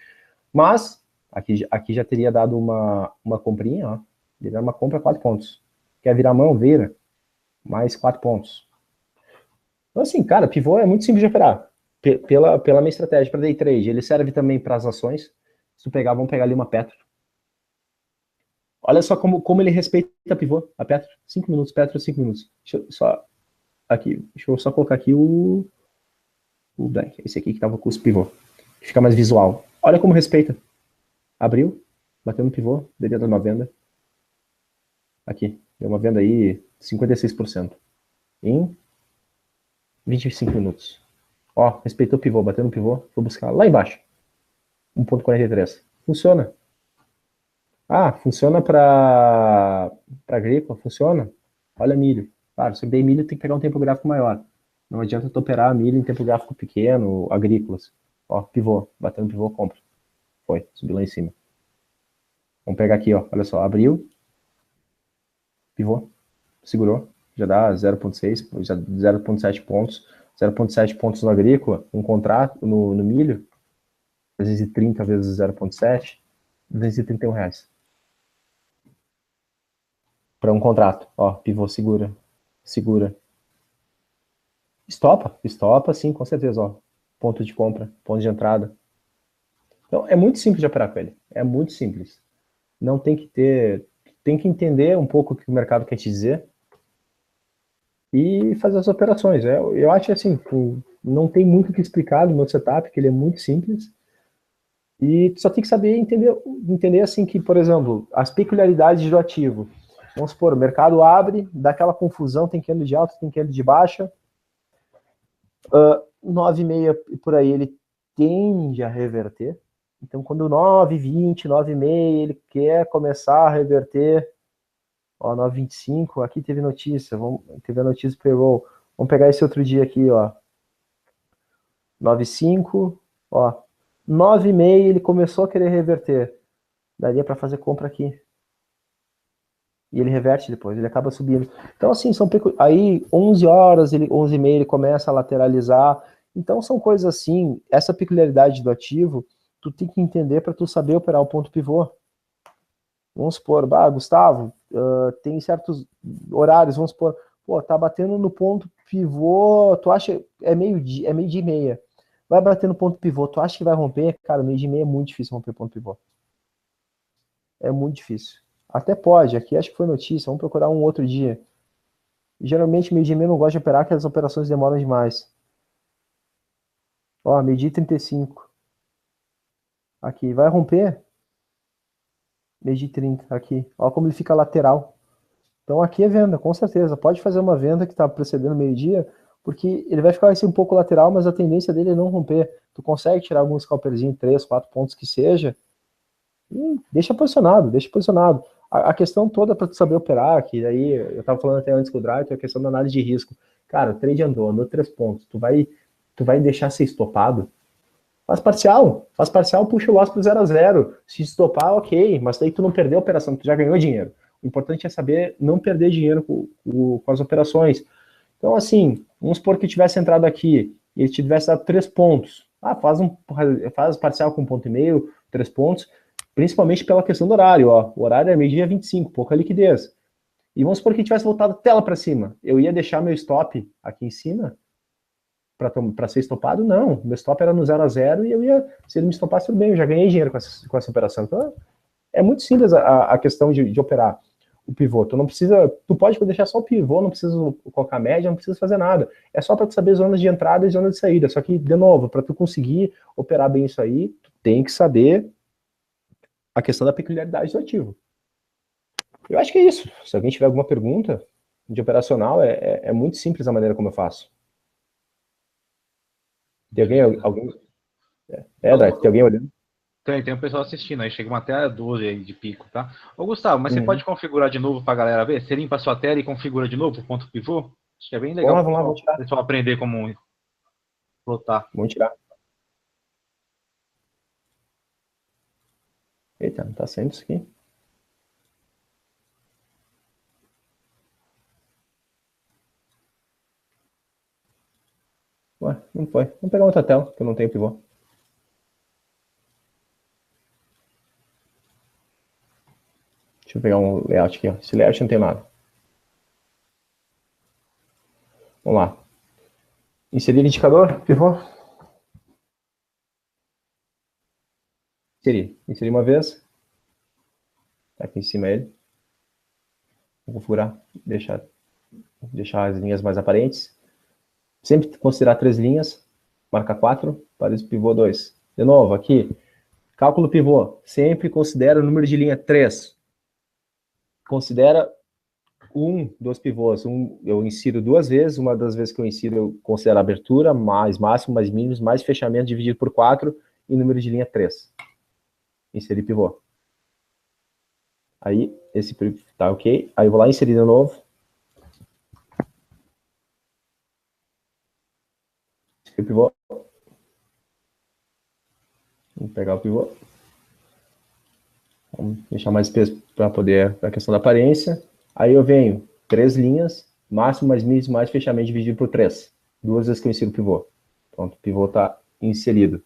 Speaker 2: Mas aqui já teria dado uma comprinha, ó. Ele dá uma compra 4 pontos. Quer virar mão? Vira. Mais 4 pontos. Então, assim, cara, pivô é muito simples de operar. Pela minha estratégia para day trade. Ele serve também para as ações. Se tu pegar, vamos pegar ali uma Petro. Olha só como ele respeita pivô. A Petro, 5 minutos, Petro, 5 minutos. Deixa eu só colocar aqui o Blank. Esse aqui que tava com os pivô. Fica mais visual. Olha como respeita. Abriu, bateu no pivô, deveria dar uma venda. Aqui, deu uma venda aí, 56%. Em 25 minutos. Ó, respeitou o pivô, bateu no pivô, vou buscar lá embaixo. 1,43. Funciona. Ah, funciona para agrícola? Funciona. Olha milho. Claro, se eu dei milho, tem que pegar um tempo gráfico maior. Não adianta tu operar milho em tempo gráfico pequeno, agrícolas. Ó, pivô, bateu no pivô, compra. Foi, subiu lá em cima. Vamos pegar aqui, ó, olha só, abriu, pivô, segurou, já dá 0,6, já 0,7 pontos, 0,7 pontos no agrícola, um contrato no milho, 330 vezes 0,7, R$ 231 para um contrato. Ó, pivô segura. Estopa, sim, com certeza, ó. ponto de compra, ponto de entrada. Então, é muito simples de operar com ele. É muito simples. Não tem que ter... Tem que entender um pouco o que o mercado quer te dizer e fazer as operações. Eu acho assim, não tem muito o que explicar no meu setup, que ele é muito simples. E tu só tem que saber entender assim que, por exemplo, as peculiaridades do ativo. Vamos supor, o mercado abre, dá aquela confusão, tem candle de alta, tem candle de baixa. 9,5 por aí ele tende a reverter. Então, quando 9,20, 9,5 ele quer começar a reverter, ó, 9,25, aqui teve notícia, teve a notícia payroll. Vamos pegar esse outro dia aqui, ó. 9,5, ó. 9,5 ele começou a querer reverter. Daria para fazer compra aqui. E ele reverte depois, ele acaba subindo. Então, assim, aí 11 horas, 11h30 ele começa a lateralizar. Então, são coisas assim, essa peculiaridade do ativo, tu tem que entender para tu saber operar o ponto pivô. Vamos supor, Gustavo, tem certos horários, vamos supor, pô, tá batendo no ponto pivô, tu acha, é meio-dia e meia. Vai bater no ponto pivô, tu acha que vai romper? Cara, meio-dia e meia é muito difícil romper ponto pivô. É muito difícil. Até pode, aqui acho que foi notícia, vamos procurar um outro dia. Geralmente, meio-dia e meia eu não gosto de operar, porque as operações demoram demais. Ó, meio-dia e 35. Aqui, vai romper? Meio-dia e 30, aqui. Ó como ele fica lateral. Então aqui é venda, com certeza. Pode fazer uma venda que está precedendo meio-dia, porque ele vai ficar assim, um pouco lateral, mas a tendência dele é não romper. Tu consegue tirar algum scalperzinho, 3, 4 pontos que seja, deixa posicionado, deixa posicionado. A questão toda para tu saber operar, que aí eu estava falando até antes com o Drive, é a questão da análise de risco. Cara, o trade andou 3 pontos. Tu vai deixar ser estopado? Faz parcial, puxa o loss pro 0-0. Se estopar, ok, mas daí tu não perdeu a operação, tu já ganhou dinheiro. O importante é saber não perder dinheiro com as operações. Então, assim, vamos supor que tivesse entrado aqui e ele tivesse dado 3 pontos. Faz parcial com 1,5 ponto, 3 pontos, principalmente pela questão do horário. Ó. O horário é meio-dia 25, pouca liquidez. E vamos supor que tivesse voltado tela para cima. Eu ia deixar meu stop aqui em cima para ser estopado? Não. Meu stop era no 0-0 e se ele me estopasse, tudo bem, eu já ganhei dinheiro com essa operação. Então, é muito simples a questão de operar o pivô. Tu pode deixar só o pivô, não precisa colocar média, não precisa fazer nada. É só para tu saber zonas de entrada e zonas de saída. Só que, de novo, para tu conseguir operar bem isso aí, tu tem que saber a questão da peculiaridade do ativo. Eu acho que é isso. Se alguém tiver alguma pergunta de operacional, é muito simples a maneira como eu faço. Tem alguém? Tem alguém olhando?
Speaker 1: Tem um pessoal assistindo aí, chegamos até a 12 aí de pico, tá? Ô Gustavo, mas você pode configurar de novo pra galera ver? Você limpa a sua tela e configura de novo o ponto pivô? Acho que é bem legal
Speaker 2: Vamos lá, vamos tirar.
Speaker 1: o pessoal aprender como plotar.
Speaker 2: Vamos tirar. Eita, não tá saindo isso aqui. Ué, não foi. Vamos pegar outra tela, que eu não tenho pivô. Deixa eu pegar um layout aqui, ó. Esse layout não tem nada. Vamos lá. Inserir indicador, pivô. Inserir uma vez. Tá aqui em cima ele. Vou configurar, deixar as linhas mais aparentes. Sempre considerar 3 linhas. Marca 4, para esse pivô 2. De novo, aqui. Cálculo pivô. Sempre considera o número de linha 3. Considera dos pivôs. Eu insiro 2 vezes. Uma das vezes que eu insiro, eu considero a abertura, mais máximo, mais mínimos, mais fechamento dividido por 4 e número de linha 3. Inserir pivô. Aí, esse tá ok. Aí eu vou lá inserir de novo. Inserir pivô. Vamos pegar o pivô. Vamos deixar mais peso para poder, a questão da aparência. Aí eu venho 3 linhas, máximo, mais mínimo, mais fechamento dividido por 3. 2 vezes que eu insiro o pivô. Pronto, o pivô está inserido.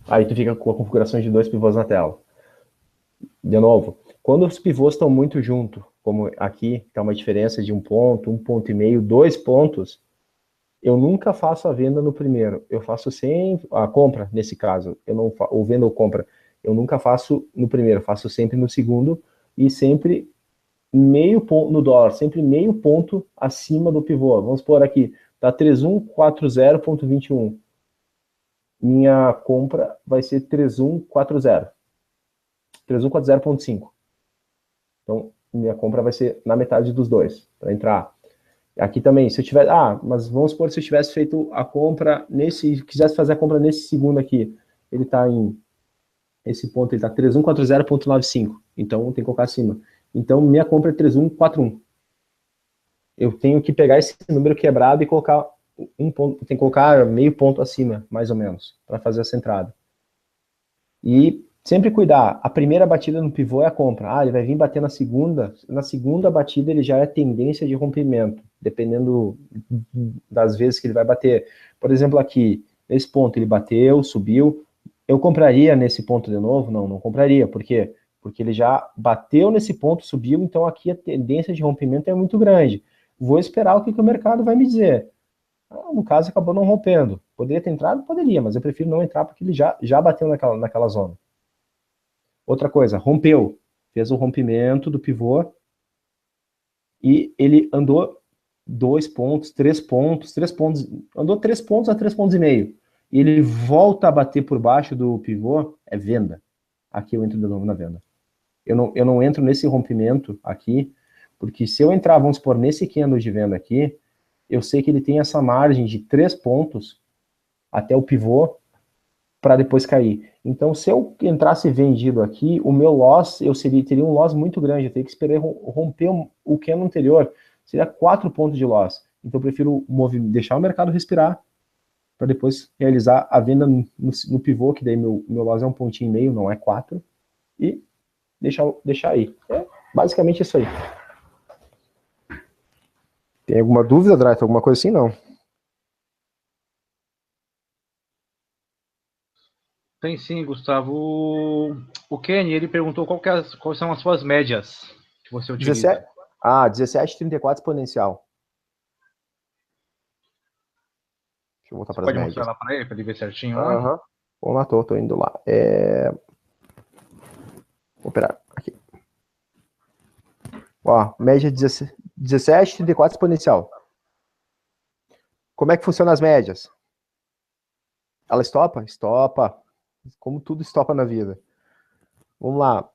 Speaker 2: Aí tu fica com a configuração de 2 pivôs na tela. De novo, quando os pivôs estão muito juntos, como aqui, está uma diferença de 1 ponto, 1,5 ponto, 2 pontos, Eu nunca faço a venda no primeiro, eu faço sempre a compra, nesse caso, eu não ou venda ou compra, eu nunca faço no primeiro, faço sempre no segundo e sempre meio ponto no dólar, sempre meio ponto acima do pivô. Vamos supor aqui, tá 3140.21. Minha compra vai ser 3140. 3140.5. Então, minha compra vai ser na metade dos dois, para entrar. Aqui também, se eu tiver... mas vamos supor se eu tivesse feito a compra nesse... Quisesse fazer a compra nesse segundo aqui. Ele está em... Esse ponto, ele está 3140.95. Então, tem que colocar acima. Então, minha compra é 3141. Eu tenho que pegar esse número quebrado e colocar um ponto... Tem que colocar meio ponto acima, mais ou menos, para fazer essa entrada. E sempre cuidar, a primeira batida no pivô é a compra. Ele vai vir bater na segunda batida ele já é tendência de rompimento, dependendo das vezes que ele vai bater. Por exemplo, aqui, nesse ponto ele bateu, subiu, eu compraria nesse ponto de novo? Não, não compraria, por quê? Porque ele já bateu nesse ponto, subiu, então aqui a tendência de rompimento é muito grande. Vou esperar o que o mercado vai me dizer. No caso, acabou não rompendo. Poderia ter entrado? Poderia, mas eu prefiro não entrar porque ele já bateu naquela zona. Outra coisa, rompeu. Fez o rompimento do pivô e ele andou 2 pontos, 3 pontos, andou 3 pontos a 3,5 pontos. E ele volta a bater por baixo do pivô, é venda. Aqui eu entro de novo na venda. Eu não entro nesse rompimento aqui, porque se eu entrar, vamos supor, nesse candle de venda aqui, eu sei que ele tem essa margem de 3 pontos até o pivô para depois cair. Então, se eu entrasse vendido aqui, o meu loss, teria um loss muito grande, eu teria que esperar romper o candle anterior, seria 4 pontos de loss. Então, eu prefiro deixar o mercado respirar, para depois realizar a venda no pivô, que daí meu loss é 1,5 ponto, não é 4, e deixar aí. É basicamente isso aí. Tem alguma dúvida, Draito? Alguma coisa assim? Não.
Speaker 1: Tem sim, Gustavo. O Kenny, ele perguntou quais são as suas médias que você utiliza.
Speaker 2: 17,34 exponencial. Deixa eu voltar para as
Speaker 1: Pode
Speaker 2: médias.
Speaker 1: mostrar lá para ele ver certinho lá?
Speaker 2: Aham. Vamos lá, tô indo lá. Vou operar aqui. Ó, média 17,34 exponencial. Como é que funciona as médias? Ela estopa? Estopa. Como tudo estopa na vida. Vamos lá.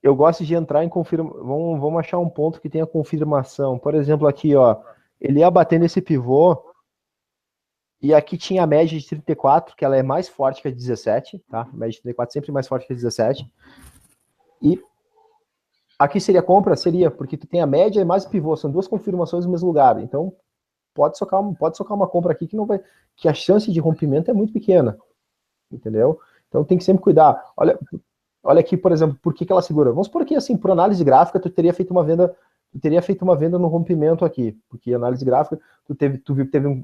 Speaker 2: Eu gosto de entrar em confirmação. Vamos achar um ponto que tenha confirmação. Por exemplo, aqui, ó. Ele ia bater nesse pivô. E aqui tinha a média de 34, que ela é mais forte que a 17, tá? A média de 34 é sempre mais forte que a 17. E aqui seria compra? Seria, porque tu tem a média e mais o pivô. São duas confirmações no mesmo lugar. Então, pode socar uma compra aqui que a chance de rompimento é muito pequena. Entendeu? Então tem que sempre cuidar. Olha aqui, por exemplo, por que ela segura? Vamos supor que, assim, por análise gráfica, tu teria feito uma venda no rompimento aqui, porque análise gráfica, tu teve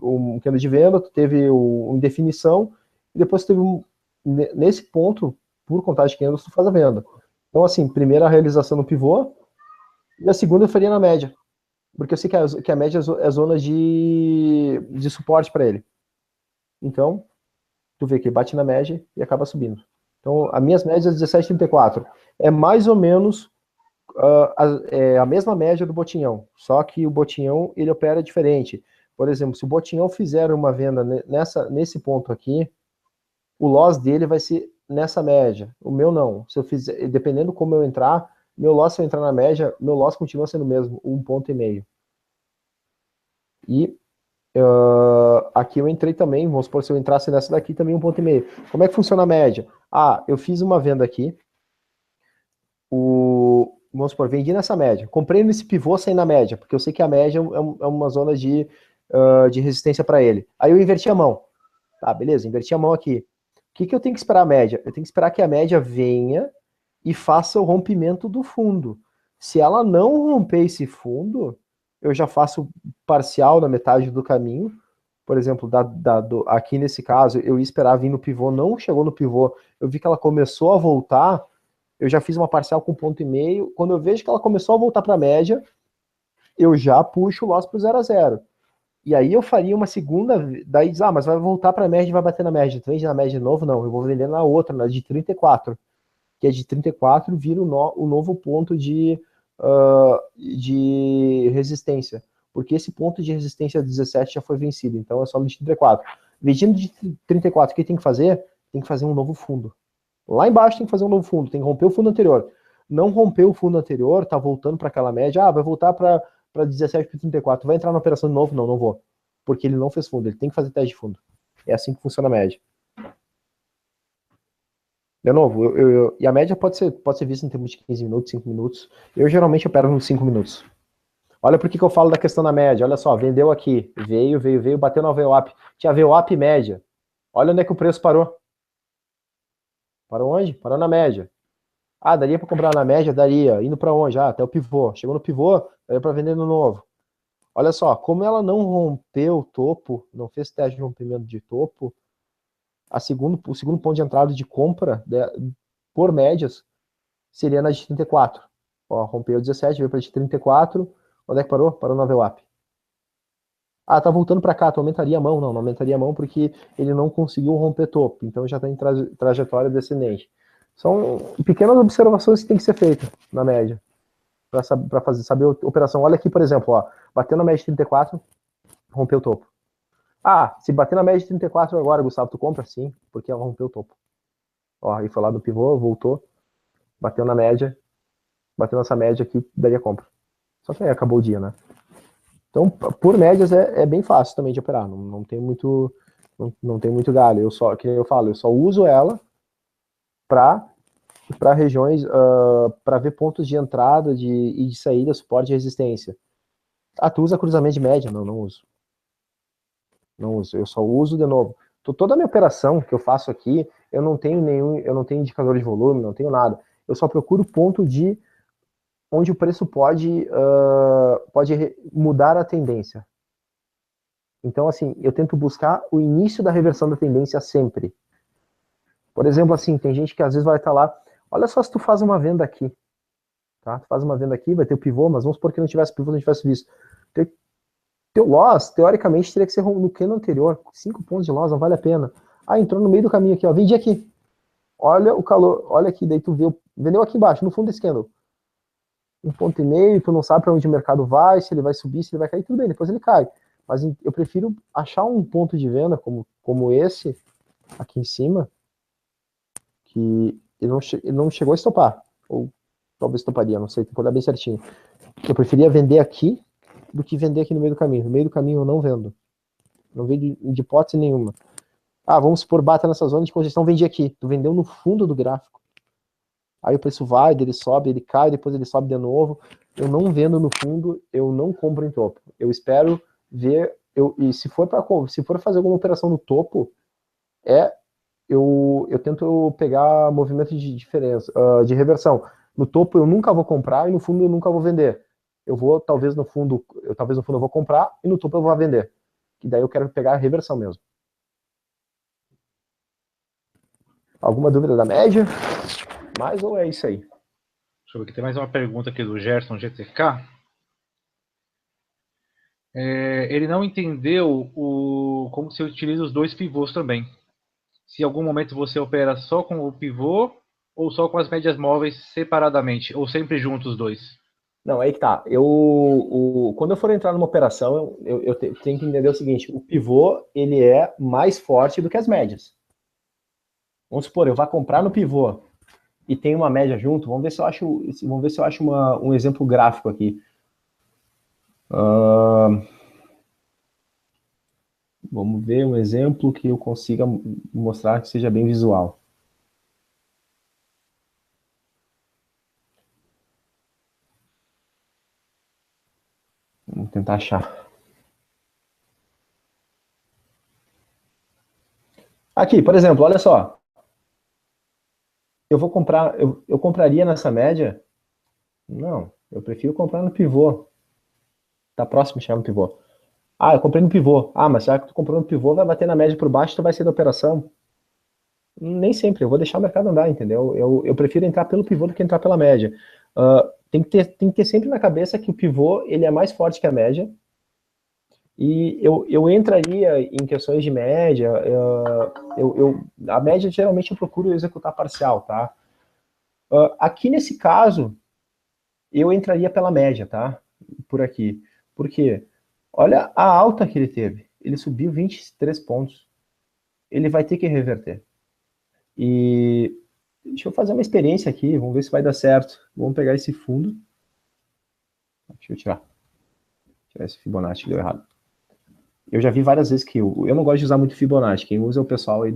Speaker 2: um candle de venda, tu teve um indefinição, e depois tu teve nesse ponto, por contagem de candles, tu faz a venda. Então, assim, primeira realização no pivô, e a segunda eu faria na média, porque eu sei que a média é zona de suporte para ele. Então, tu vê que bate na média e acaba subindo. Então, as minhas médias 17,34 é mais ou menos a mesma média do botinhão, só que o botinhão ele opera diferente. Por exemplo, se o botinhão fizer uma venda nesse ponto aqui, o loss dele vai ser nessa média. O meu não. Se eu fizer, dependendo como eu entrar, meu loss, se eu entrar na média, meu loss continua sendo o mesmo, 1,5 ponto. E aqui eu entrei também, vamos supor, se eu entrasse nessa daqui também 1,5 ponto. Como é que funciona a média? Eu fiz uma venda aqui, vamos supor, vendi nessa média, comprei nesse pivô, saí na média, porque eu sei que a média é uma zona de resistência para ele. Aí eu inverti a mão, tá, beleza, inverti a mão aqui. O que eu tenho que esperar a média? Eu tenho que esperar que a média venha e faça o rompimento do fundo. Se ela não romper esse fundo, eu já faço parcial na metade do caminho. Por exemplo, aqui nesse caso, eu ia esperar vir no pivô, não chegou no pivô, eu vi que ela começou a voltar, eu já fiz uma parcial com 1,5 ponto. Quando eu vejo que ela começou a voltar para a média, eu já puxo o loss para o 0 a 0. E aí eu faria uma segunda, daí diz, mas vai voltar para a média e vai bater na média. Tu vende na média de novo? Não, eu vou vender na outra, na de 34. Que é de 34 vira o novo ponto de resistência. Porque esse ponto de resistência 17 já foi vencido, então é só no de 34. Vendendo de 34, o que tem que fazer? Tem que fazer um novo fundo. Lá embaixo tem que fazer um novo fundo, tem que romper o fundo anterior. Não rompeu o fundo anterior, tá voltando para aquela média, vai voltar para 17 para 34. Vai entrar na operação de novo? Não, não vou. Porque ele não fez fundo, ele tem que fazer teste de fundo. É assim que funciona a média. De novo, e a média pode ser vista em termos de 15 minutos, 5 minutos. Eu geralmente opero nos 5 minutos. Olha por que eu falo da questão da média. Olha só, vendeu aqui, veio, bateu na VWAP. Tinha VWAP média. Olha onde é que o preço parou. Parou onde? Parou na média. Ah, daria para comprar na média? Daria. Indo para onde? Ah, até o pivô. Chegou no pivô, daria para vender no novo. Olha só, como ela não rompeu o topo, não fez teste de rompimento de topo, o segundo ponto de entrada de compra por médias seria na de 34. Ó, rompeu 17, veio para de 34. Onde é que parou? Parou na VWAP. Ah, tá voltando para cá, tu aumentaria a mão? Não aumentaria a mão porque ele não conseguiu romper topo, então já está em trajetória descendente. São pequenas observações que tem que ser feitas na média para saber a operação. Olha aqui, por exemplo, ó, bateu na média de 34, rompeu o topo. Ah, se bater na média de 34 agora, Gustavo, tu compra? Sim, porque ela rompeu o topo. Ó, aí foi lá do pivô, voltou, bateu na média, bateu nessa média aqui, daria compra. Só que aí acabou o dia, né? Então, por médias é bem fácil também de operar, não tem muito não tem muito galho. Que eu falo, eu só uso ela para regiões, para ver pontos de entrada e de saída, suporte e resistência. Ah, tu usa cruzamento de média? Não uso. Não uso, eu só uso de novo. Toda a minha operação que eu faço aqui, eu não tenho indicador de volume, não tenho nada. Eu só procuro ponto de onde o preço pode mudar a tendência. Então, assim, eu tento buscar o início da reversão da tendência sempre. Por exemplo, assim, tem gente que às vezes vai estar lá, olha só se tu faz uma venda aqui, tá? Tu faz uma venda aqui, vai ter o pivô, mas vamos supor que não tivesse pivô, não tivesse visto. Teu loss, teoricamente, teria que ser no candle anterior. 5 pontos de loss, não vale a pena. Ah, entrou no meio do caminho aqui, ó, vendi aqui. Olha o calor, olha aqui, daí tu vendeu aqui embaixo, no fundo desse candle. 1,5 ponto, tu não sabe para onde o mercado vai, se ele vai subir, se ele vai cair, tudo bem, depois ele cai. Mas eu prefiro achar um ponto de venda como esse, aqui em cima, que ele não chegou a estopar. Ou talvez estoparia, não sei, tem que olhar bem certinho. Eu preferia vender aqui do que vender aqui no meio do caminho. No meio do caminho eu não vendo. Não vendo de hipótese nenhuma. Ah, vamos supor, bata nessa zona de congestão, vendi aqui. Tu vendeu no fundo do gráfico. Aí o preço vai, ele sobe, ele cai, depois ele sobe de novo. Eu não vendo no fundo, eu não compro em topo. Eu espero ver, e se for fazer alguma operação no topo, eu tento pegar movimento de diferença, de reversão. No topo eu nunca vou comprar e no fundo eu nunca vou vender. Talvez no fundo eu vou comprar e no topo eu vou vender. Que daí eu quero pegar a reversão mesmo. Alguma dúvida da média? Mais ou é isso aí?
Speaker 1: Deixa eu ver aqui, tem mais uma pergunta aqui do Gerson GTK. Ele não entendeu como se utiliza os dois pivôs também. Se em algum momento você opera só com o pivô ou só com as médias móveis separadamente, ou sempre juntos os dois?
Speaker 2: Não, aí que tá. Quando eu for entrar numa operação, eu tenho que entender o seguinte: o pivô ele é mais forte do que as médias. Vamos supor, eu vou comprar no pivô e tem uma média junto. Vamos ver se eu acho um exemplo gráfico aqui. Vamos ver um exemplo que eu consiga mostrar que seja bem visual. Vamos tentar achar. Aqui, por exemplo, olha só. Eu vou comprar, eu compraria nessa média? Não, eu prefiro comprar no pivô. Tá próximo de chegar no pivô. Ah, eu comprei no pivô. Ah, mas já que tu comprou no pivô, vai bater na média por baixo, tu vai ser da operação. Nem sempre, eu vou deixar o mercado andar, entendeu? Eu prefiro entrar pelo pivô do que entrar pela média. Tem que ter sempre na cabeça que o pivô ele é mais forte que a média E eu entraria em questões de média, a média geralmente eu procuro executar parcial, tá? Aqui nesse caso, eu entraria pela média, tá? Por aqui. Por quê? Olha a alta que ele teve. Ele subiu 23 pontos. Ele vai ter que reverter. E deixa eu fazer uma experiência aqui, vamos ver se vai dar certo. Vamos pegar esse fundo. Deixa eu tirar esse Fibonacci que deu errado. Eu já vi várias vezes que eu não gosto de usar muito Fibonacci. Quem usa é o pessoal aí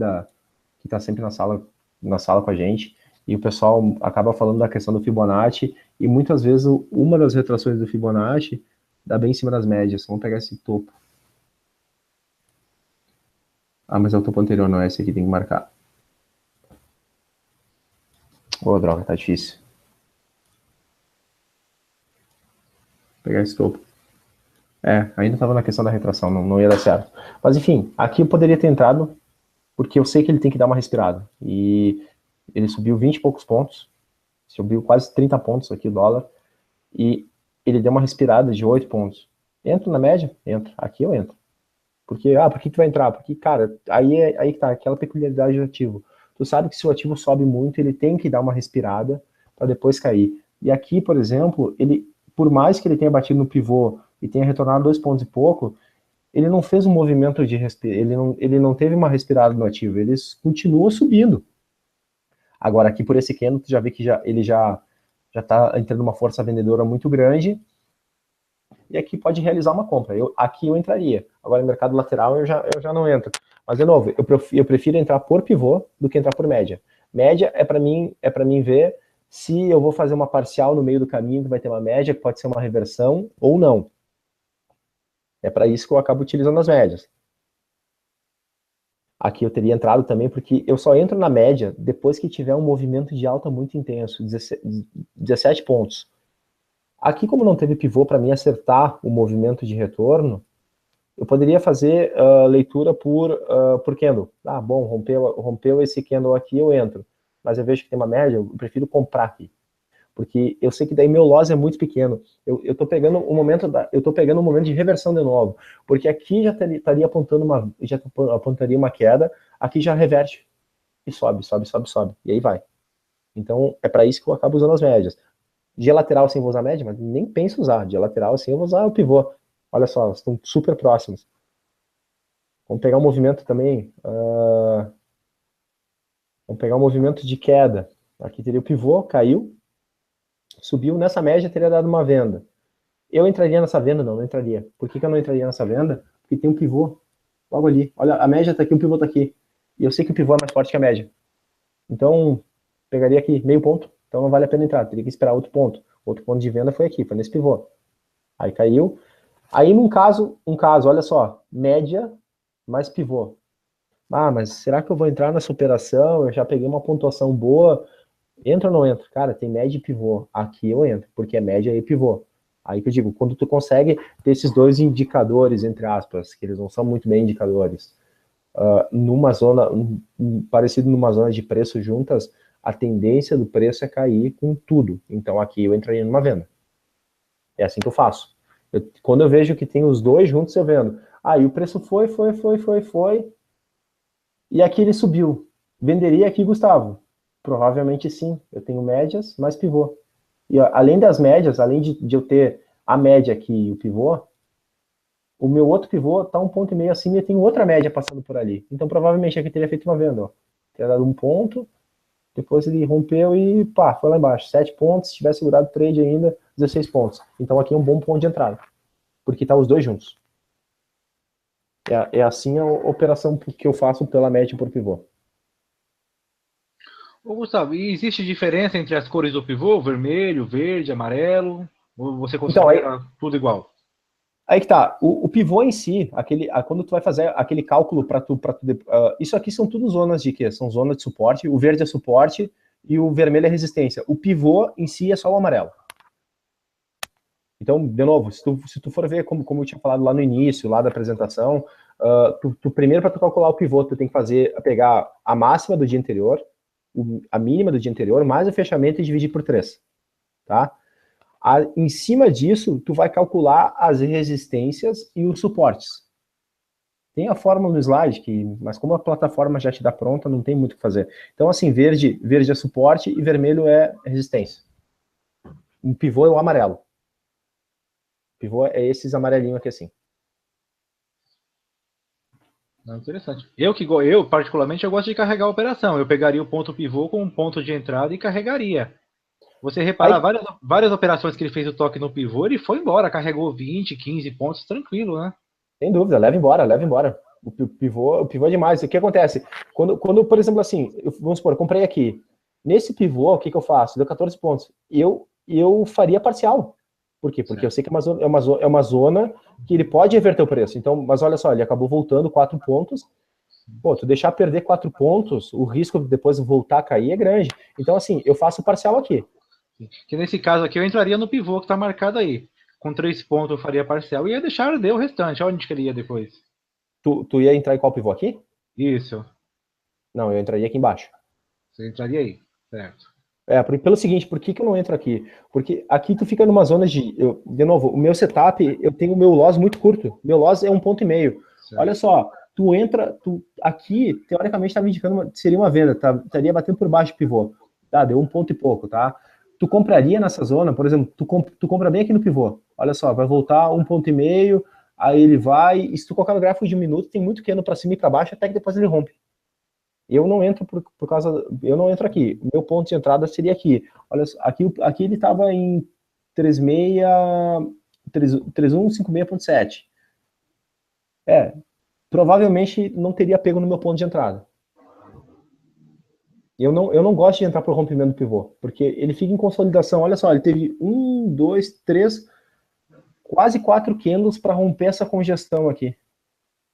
Speaker 2: que está sempre na sala com a gente. E o pessoal acaba falando da questão do Fibonacci. E muitas vezes uma das retrações do Fibonacci dá bem em cima das médias. Vamos pegar esse topo. Ah, mas é o topo anterior, não é esse aqui, tem que marcar. Ô, droga, tá difícil. Vou pegar esse topo. Ainda estava na questão da retração, não ia dar certo. Mas enfim, aqui eu poderia ter entrado, porque eu sei que ele tem que dar uma respirada. E ele subiu 20 e poucos pontos, subiu quase 30 pontos aqui o dólar, e ele deu uma respirada de 8 pontos. Entro na média? Entro. Aqui eu entro. Porque, por que tu vai entrar? Porque, cara, aí que tá, aquela peculiaridade do ativo. Tu sabe que se o ativo sobe muito, ele tem que dar uma respirada para depois cair. E aqui, por exemplo, ele, por mais que ele tenha batido no pivô e tenha retornado 2 pontos e pouco, ele não fez um movimento de ele não teve uma respirada no ativo, ele continua subindo. Agora, aqui por esse candle, tu já vê que ele já está entrando uma força vendedora muito grande, e aqui pode realizar uma compra. Aqui eu entraria. Agora, no mercado lateral, eu já não entro. Mas, de novo, eu prefiro entrar por pivô do que entrar por média. Média é para mim ver se eu vou fazer uma parcial no meio do caminho, que vai ter uma média, que pode ser uma reversão ou não. É para isso que eu acabo utilizando as médias. Aqui eu teria entrado também, porque eu só entro na média depois que tiver um movimento de alta muito intenso, 17 pontos. Aqui, como não teve pivô para mim acertar o movimento de retorno, eu poderia fazer leitura por candle. Bom, rompeu esse candle aqui, eu entro. Mas eu vejo que tem uma média, eu prefiro comprar aqui. Porque eu sei que daí meu loss é muito pequeno. Eu tô pegando um momento de reversão de novo. Porque aqui já estaria apontaria uma queda, aqui já reverte. E sobe, sobe, sobe, sobe. E aí vai. Então, é para isso que eu acabo usando as médias. Dia lateral sim eu vou usar média, mas nem penso usar. Dia lateral sim eu vou usar o pivô. Olha só, estão super próximos. Vamos pegar um movimento também. Vamos pegar um movimento de queda. Aqui teria o pivô, caiu. Subiu nessa média, teria dado uma venda. Eu entraria nessa venda? Não entraria. Por que eu não entraria nessa venda? Porque tem um pivô logo ali. Olha, a média está aqui, o pivô está aqui. E eu sei que o pivô é mais forte que a média. Então, pegaria aqui meio ponto. Então não vale a pena entrar. Teria que esperar outro ponto. Outro ponto de venda foi aqui, foi nesse pivô. Aí caiu. Aí num caso, olha só, média mais pivô. Mas será que eu vou entrar nessa operação? Eu já peguei uma pontuação boa. Entra ou não entra? Cara, tem média e pivô. Aqui eu entro, porque é média e pivô. Aí que eu digo, quando tu consegue ter esses dois indicadores, entre aspas, que eles não são muito bem indicadores, numa zona, parecido numa zona de preço juntas, a tendência do preço é cair com tudo. Então aqui eu entraria numa venda. É assim que eu faço. Quando eu vejo que tem os dois juntos, eu vendo. E o preço foi. E aqui ele subiu. Venderia aqui, Gustavo? Provavelmente sim. Eu tenho médias mais pivô. E além das médias, além de eu ter a média aqui e o pivô, o meu outro pivô está 1,5 ponto acima e eu tenho outra média passando por ali. Então provavelmente aqui teria feito uma venda. Ó. Teria dado 1 ponto, depois ele rompeu e foi lá embaixo. 7 pontos, se tivesse segurado o trade ainda, 16 pontos. Então aqui é um bom ponto de entrada, porque tá os dois juntos. É assim a operação que eu faço pela média por pivô.
Speaker 1: Ô, Gustavo, e existe diferença entre as cores do pivô? Vermelho, verde, amarelo? Ou você considera tudo igual?
Speaker 2: Aí que tá, o pivô em si, quando tu vai fazer aquele cálculo para isso aqui são tudo zonas de quê? São zonas de suporte, o verde é suporte e o vermelho é resistência. O pivô em si é só o amarelo. Então, de novo, se tu for ver como eu tinha falado lá no início, lá da apresentação, primeiro para tu calcular o pivô, tu tem que pegar a máxima do dia anterior, a mínima do dia anterior, mais o fechamento e dividir por 3, tá? Em cima disso, tu vai calcular as resistências e os suportes. Tem a fórmula no slide, mas como a plataforma já te dá pronta, não tem muito o que fazer. Então, assim, verde é suporte e vermelho é resistência. Um pivô é o amarelo. O pivô é esses amarelinhos aqui assim.
Speaker 1: Interessante. Eu particularmente, eu gosto de carregar a operação. Eu pegaria o ponto pivô com um ponto de entrada e carregaria. Você reparar
Speaker 2: Aí,
Speaker 1: várias operações que ele fez o toque no pivô, ele foi embora, carregou 20, 15 pontos, tranquilo, né?
Speaker 2: sem dúvida, leva embora, leva embora. O pivô é demais. O que acontece? Quando por exemplo, assim, vamos supor, eu comprei aqui. Nesse pivô, o que eu faço? Deu 14 pontos. Eu faria parcial. Por quê? Porque eu sei que é uma zona que ele pode reverter o preço. Então, mas olha só, ele acabou voltando 4 pontos. Pô, tu deixar perder 4 pontos, o risco de depois voltar a cair é grande. Então, assim, eu faço parcial aqui.
Speaker 1: Que nesse caso aqui eu entraria no pivô que está marcado aí. Com 3 pontos eu faria parcial e ia deixar arder o restante. Onde que ele ia depois?
Speaker 2: Tu ia entrar em qual pivô aqui?
Speaker 1: Isso.
Speaker 2: Não, eu entraria aqui embaixo.
Speaker 1: Você entraria aí, certo?
Speaker 2: Pelo seguinte, por que eu não entro aqui? Porque aqui tu fica numa zona de novo, o meu setup, eu tenho o meu loss muito curto. Meu loss é 1,5 ponto. Olha só, aqui, teoricamente, estava indicando, seria uma venda, estaria batendo por baixo do pivô. Tá, deu 1 ponto e pouco, tá? Tu compraria nessa zona, por exemplo, tu compra bem aqui no pivô. Olha só, vai voltar 1,5 ponto, aí ele vai, e se tu colocar no gráfico de minuto, tem muito candle para cima e para baixo, até que depois ele rompe. Eu não entro por causa. Eu não entro aqui. O meu ponto de entrada seria aqui. Olha, aqui ele estava em 3156.7. Provavelmente não teria pego no meu ponto de entrada. Eu não gosto de entrar por rompimento do pivô, porque ele fica em consolidação. Olha só, ele teve 1, 2, 3, quase 4 candles para romper essa congestão aqui.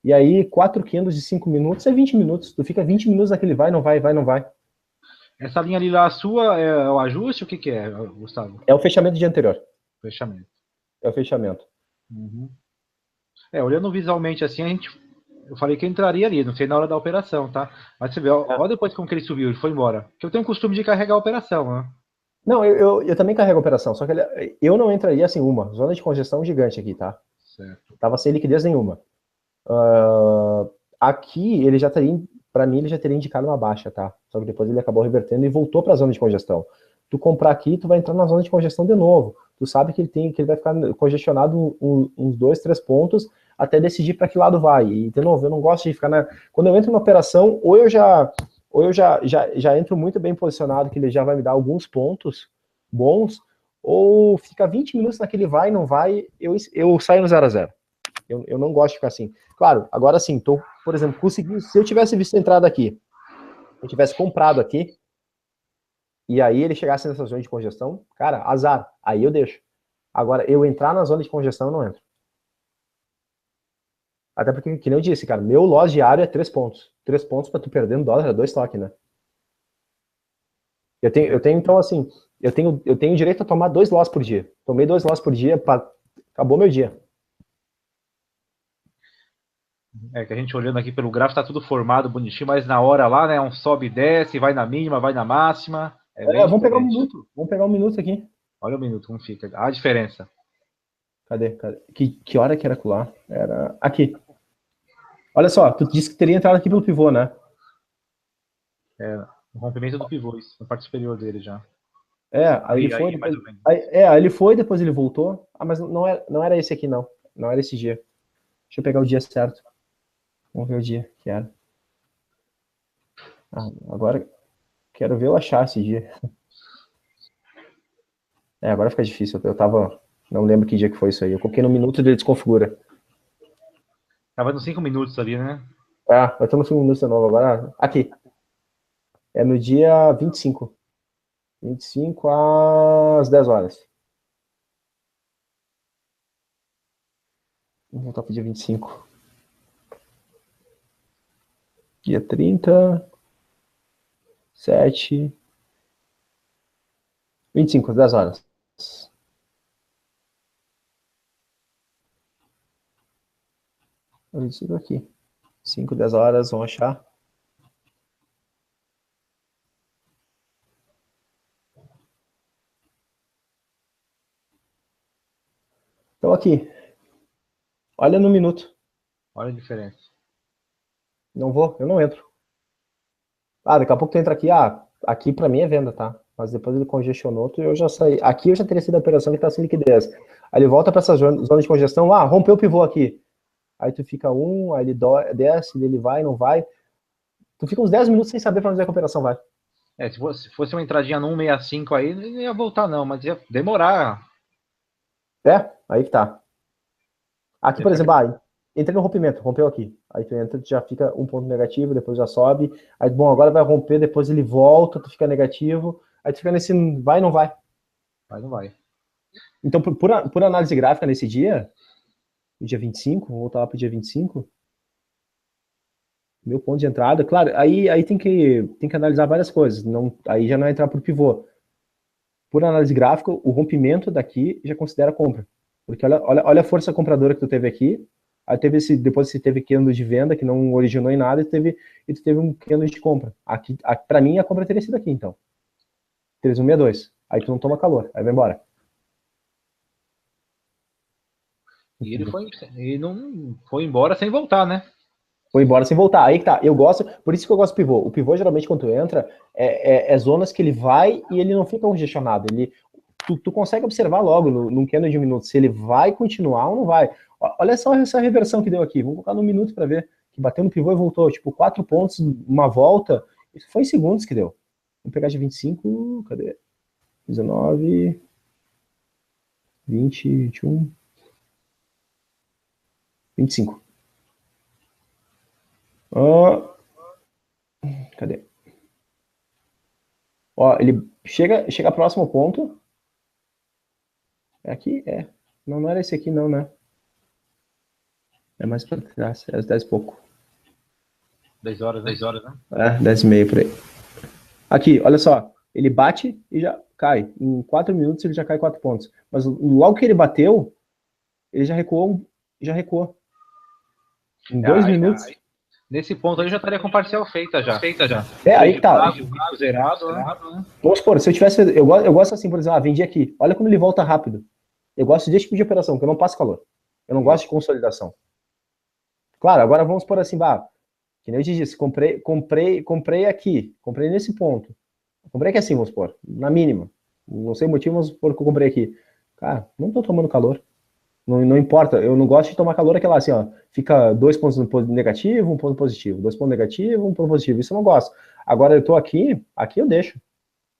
Speaker 2: E aí, 4 candles de 5 minutos é 20 minutos. Tu fica 20 minutos naquele vai, não vai, vai, não vai.
Speaker 1: Essa linha ali lá, a sua, é o ajuste? O que é, Gustavo?
Speaker 2: É o fechamento do dia anterior.
Speaker 1: Fechamento.
Speaker 2: É o fechamento.
Speaker 1: Uhum. Olhando visualmente assim, eu falei que eu entraria ali, não sei na hora da operação, tá? Mas você vê, ó depois como que ele subiu, ele foi embora. Porque eu tenho o costume de carregar a operação, né?
Speaker 2: Não, eu também carrego a operação, só que eu não entraria assim uma. Zona de congestão gigante aqui, tá?
Speaker 1: Certo.
Speaker 2: Tava sem liquidez nenhuma. Aqui, ele já teria, para mim, ele já teria indicado uma baixa, tá? Só que depois ele acabou revertendo e voltou para a zona de congestão. Tu comprar aqui, tu vai entrar na zona de congestão de novo. Tu sabe que ele vai ficar congestionado uns 2, 3 pontos até decidir para que lado vai. E, de novo, eu não gosto de ficar Quando eu entro na operação, ou eu já entro muito bem posicionado, que ele já vai me dar alguns pontos bons, ou fica 20 minutos naquele vai, não vai, eu saio no 0 a 0. Eu não gosto de ficar assim. Claro, agora sim, por exemplo, consegui. Se eu tivesse visto a entrada aqui, eu tivesse comprado aqui, e aí ele chegasse nessa zona de congestão, cara, azar. Aí eu deixo. Agora, eu entrar na zona de congestão, eu não entro. Até porque, que nem eu disse, cara, meu loss diário é 3 pontos. 3 pontos para tu perder no dólar é 2 toques, né? Então, assim, eu tenho direito a tomar 2 loss por dia. Tomei 2 loss por dia, acabou meu dia.
Speaker 1: Que a gente olhando aqui pelo gráfico tá tudo formado, bonitinho, mas na hora lá, né, um sobe e desce, vai na mínima, vai na máxima, é bem
Speaker 2: Vamos pegar um
Speaker 1: diferente.
Speaker 2: minuto. Vamos pegar um minuto aqui.
Speaker 1: Olha o minuto, como fica, a diferença.
Speaker 2: Cadê? Que hora que era lá? Era aqui. Olha só, tu disse que teria entrado aqui pelo pivô, né?
Speaker 1: O rompimento do pivô, isso, na parte superior dele já.
Speaker 2: Aí ele foi, depois, aí ele foi, depois ele voltou. Mas não era esse aqui, não. Não era esse dia. Deixa eu pegar o dia certo. Vamos ver o dia que era. Agora quero ver eu achar esse dia. Agora fica difícil. Eu tava. Não lembro que dia que foi isso aí. Eu coloquei no minuto e ele desconfigura.
Speaker 1: Tava nos 5 minutos ali, né?
Speaker 2: Vai ter no 5 minutos de novo. Agora, aqui. É no dia 25. 25 às 10 horas. Vamos voltar pro dia 25. Dia 30. 7. 25, 10 horas. Isso aqui. 5, 10 horas, vamos achar. aqui. Olha no minuto.
Speaker 1: Olha a diferença.
Speaker 2: Não vou, eu não entro. Daqui a pouco tu entra aqui. Aqui pra mim é venda, tá? Mas depois ele congestionou, eu já saí. Aqui eu já teria sido a operação que tá sem liquidez. Aí ele volta pra essa zona de congestão. Rompeu o pivô aqui. Aí tu fica aí ele desce, ele vai, não vai. Tu fica uns 10 minutos sem saber pra onde é que a operação vai.
Speaker 1: Se fosse uma entradinha no 165 aí, não ia voltar não, mas ia demorar.
Speaker 2: Aí que tá. Aqui, por exemplo, entrei no rompimento, rompeu aqui. Aí tu entra, tu já fica um ponto negativo, depois já sobe. Aí, bom, agora vai romper, depois ele volta, tu fica negativo. Aí tu fica nesse vai, não vai.
Speaker 1: Vai, não vai.
Speaker 2: Então, por análise gráfica nesse dia, no dia 25, vou voltar lá pro dia 25, meu ponto de entrada, claro, aí tem que analisar várias coisas. Aí já não é entrar por pivô. Por análise gráfica, o rompimento daqui já considera compra. Porque olha a força compradora que tu teve aqui, aí depois você teve candle de venda, que não originou em nada, e tu teve um candle de compra. Aqui, pra mim, a compra teria sido aqui, então. 3162. Aí tu não toma calor, aí vai embora.
Speaker 1: E ele não foi embora sem voltar, né?
Speaker 2: Foi embora sem voltar. Aí que tá. Por isso que eu gosto do pivô. O pivô, geralmente, quando tu entra, é zonas que ele vai e ele não fica congestionado. Tu consegue observar logo, num candle de um minuto, se ele vai continuar ou não vai. Olha só essa reversão que deu aqui. Vamos colocar no minuto para ver. Que bateu no pivô e voltou. Tipo, 4 pontos, uma volta. Isso foi em segundos que deu. Vamos pegar de 25. Cadê? 19. 20, 21. 25. Cadê? Ele chega próximo ao ponto. É aqui? Não era esse aqui, não, né? É mais pra trás, é às 10 e pouco.
Speaker 1: 10 horas, né?
Speaker 2: 10 e meia por aí. Aqui, olha só. Ele bate e já cai. Em 4 minutos ele já cai 4 pontos. Mas logo que ele bateu, ele já recuou. Em 2 minutos.
Speaker 1: Nesse ponto aí já estaria com parcial feita já.
Speaker 2: Aí que tá.
Speaker 1: Zerado, né?
Speaker 2: Vamos supor, se eu tivesse. Eu gosto assim, por exemplo, vendi aqui. Olha como ele volta rápido. Eu gosto desse tipo de operação, que eu não passo calor. Eu não gosto de consolidação. Claro, agora vamos por assim, que nem eu te disse, comprei aqui, comprei nesse ponto. Comprei aqui assim, vamos supor, na mínima. Não sei o motivo, vamos supor que eu comprei aqui. Cara, não tô tomando calor. Não importa, eu não gosto de tomar calor aquela assim, fica 2 pontos negativo, 1 ponto positivo, 2 pontos negativo, 1 ponto positivo. Isso eu não gosto. Agora eu tô aqui eu deixo.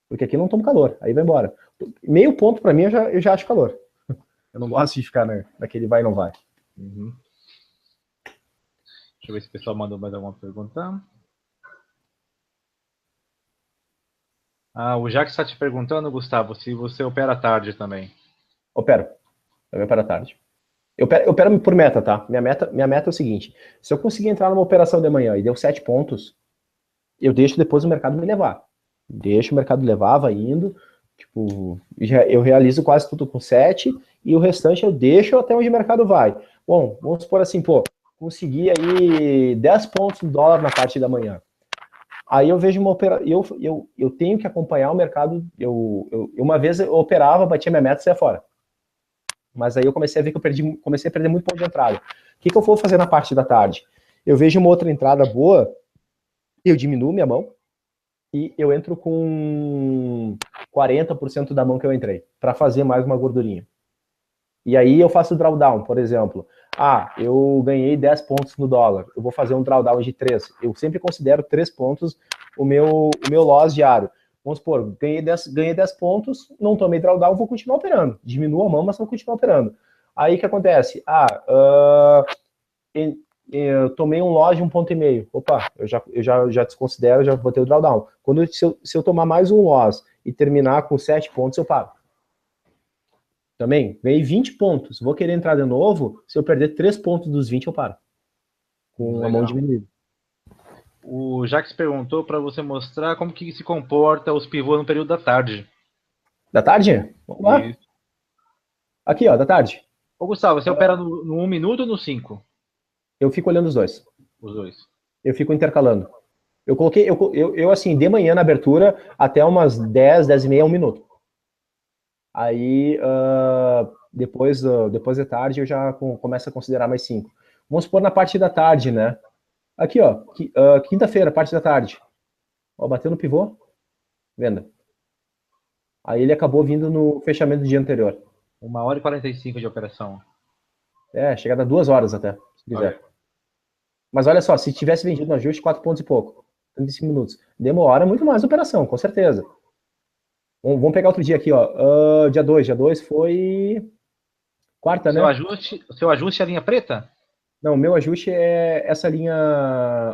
Speaker 2: Porque aqui eu não tomo calor, aí vai embora. Meio ponto pra mim eu já acho calor. Eu não gosto de ficar naquele vai e não vai.
Speaker 1: Uhum. Deixa eu ver se o pessoal mandou mais alguma pergunta. O Jack está te perguntando, Gustavo, se você opera tarde também.
Speaker 2: Eu opero tarde. Eu opero por meta, tá? Minha meta é o seguinte: se eu conseguir entrar numa operação de manhã e deu 7 pontos, eu deixo depois o mercado me levar. Deixo o mercado levar, vai indo. Tipo, eu realizo quase tudo com 7 e o restante eu deixo até onde o mercado vai. Bom, vamos supor assim, consegui aí 10 pontos no dólar na parte da manhã. Aí eu vejo uma operação, eu tenho que acompanhar o mercado. Uma vez eu operava, batia minha meta e saia fora. Mas aí eu comecei a ver que comecei a perder muito ponto de entrada. O que eu vou fazer na parte da tarde? Eu vejo uma outra entrada boa, eu diminuo minha mão e eu entro com 40% da mão que eu entrei, para fazer mais uma gordurinha. E aí eu faço drawdown, por exemplo. Eu ganhei 10 pontos no dólar, eu vou fazer um drawdown de 3. Eu sempre considero 3 pontos o meu loss diário. Vamos supor, ganhei 10 pontos, não tomei drawdown, vou continuar operando. Diminuo a mão, mas vou continuar operando. Aí o que acontece? Eu tomei um loss de 1,5 ponto. Opa, eu já desconsidero, já vou ter o drawdown. Se eu tomar mais um loss e terminar com 7 pontos, eu paro. Também, ganhei 20 pontos. Vou querer entrar de novo, se eu perder 3 pontos dos 20, eu paro. Com a mão diminuída.
Speaker 1: O Jax perguntou para você mostrar como que se comporta os pivôs no período da tarde.
Speaker 2: Da tarde? Vamos lá. Isso. Aqui, da tarde.
Speaker 1: Ô, Gustavo, você opera no 1 minuto ou no 5?
Speaker 2: Eu fico olhando os dois.
Speaker 1: Os dois.
Speaker 2: Eu fico intercalando. Eu coloquei, assim, de manhã na abertura, até umas 10, 10 e meia, 1 minuto. Aí, Depois da tarde eu já começo a considerar mais 5. Vamos supor na parte da tarde, né? Aqui, ó, quinta-feira, parte da tarde. Ó, bateu no pivô, venda. Aí ele acabou vindo no fechamento do dia anterior.
Speaker 1: 1 hora e 45 de operação.
Speaker 2: Chega a dar 2 horas até, se quiser.
Speaker 1: Olha.
Speaker 2: Mas olha só, se tivesse vendido no ajuste, 4 pontos e pouco. 35 minutos. Demora muito mais a operação, com certeza. Vamos pegar outro dia aqui, ó. Dia 2. Dia 2 foi quarta, né?
Speaker 1: O seu ajuste é a linha preta?
Speaker 2: Não, o meu ajuste é essa linha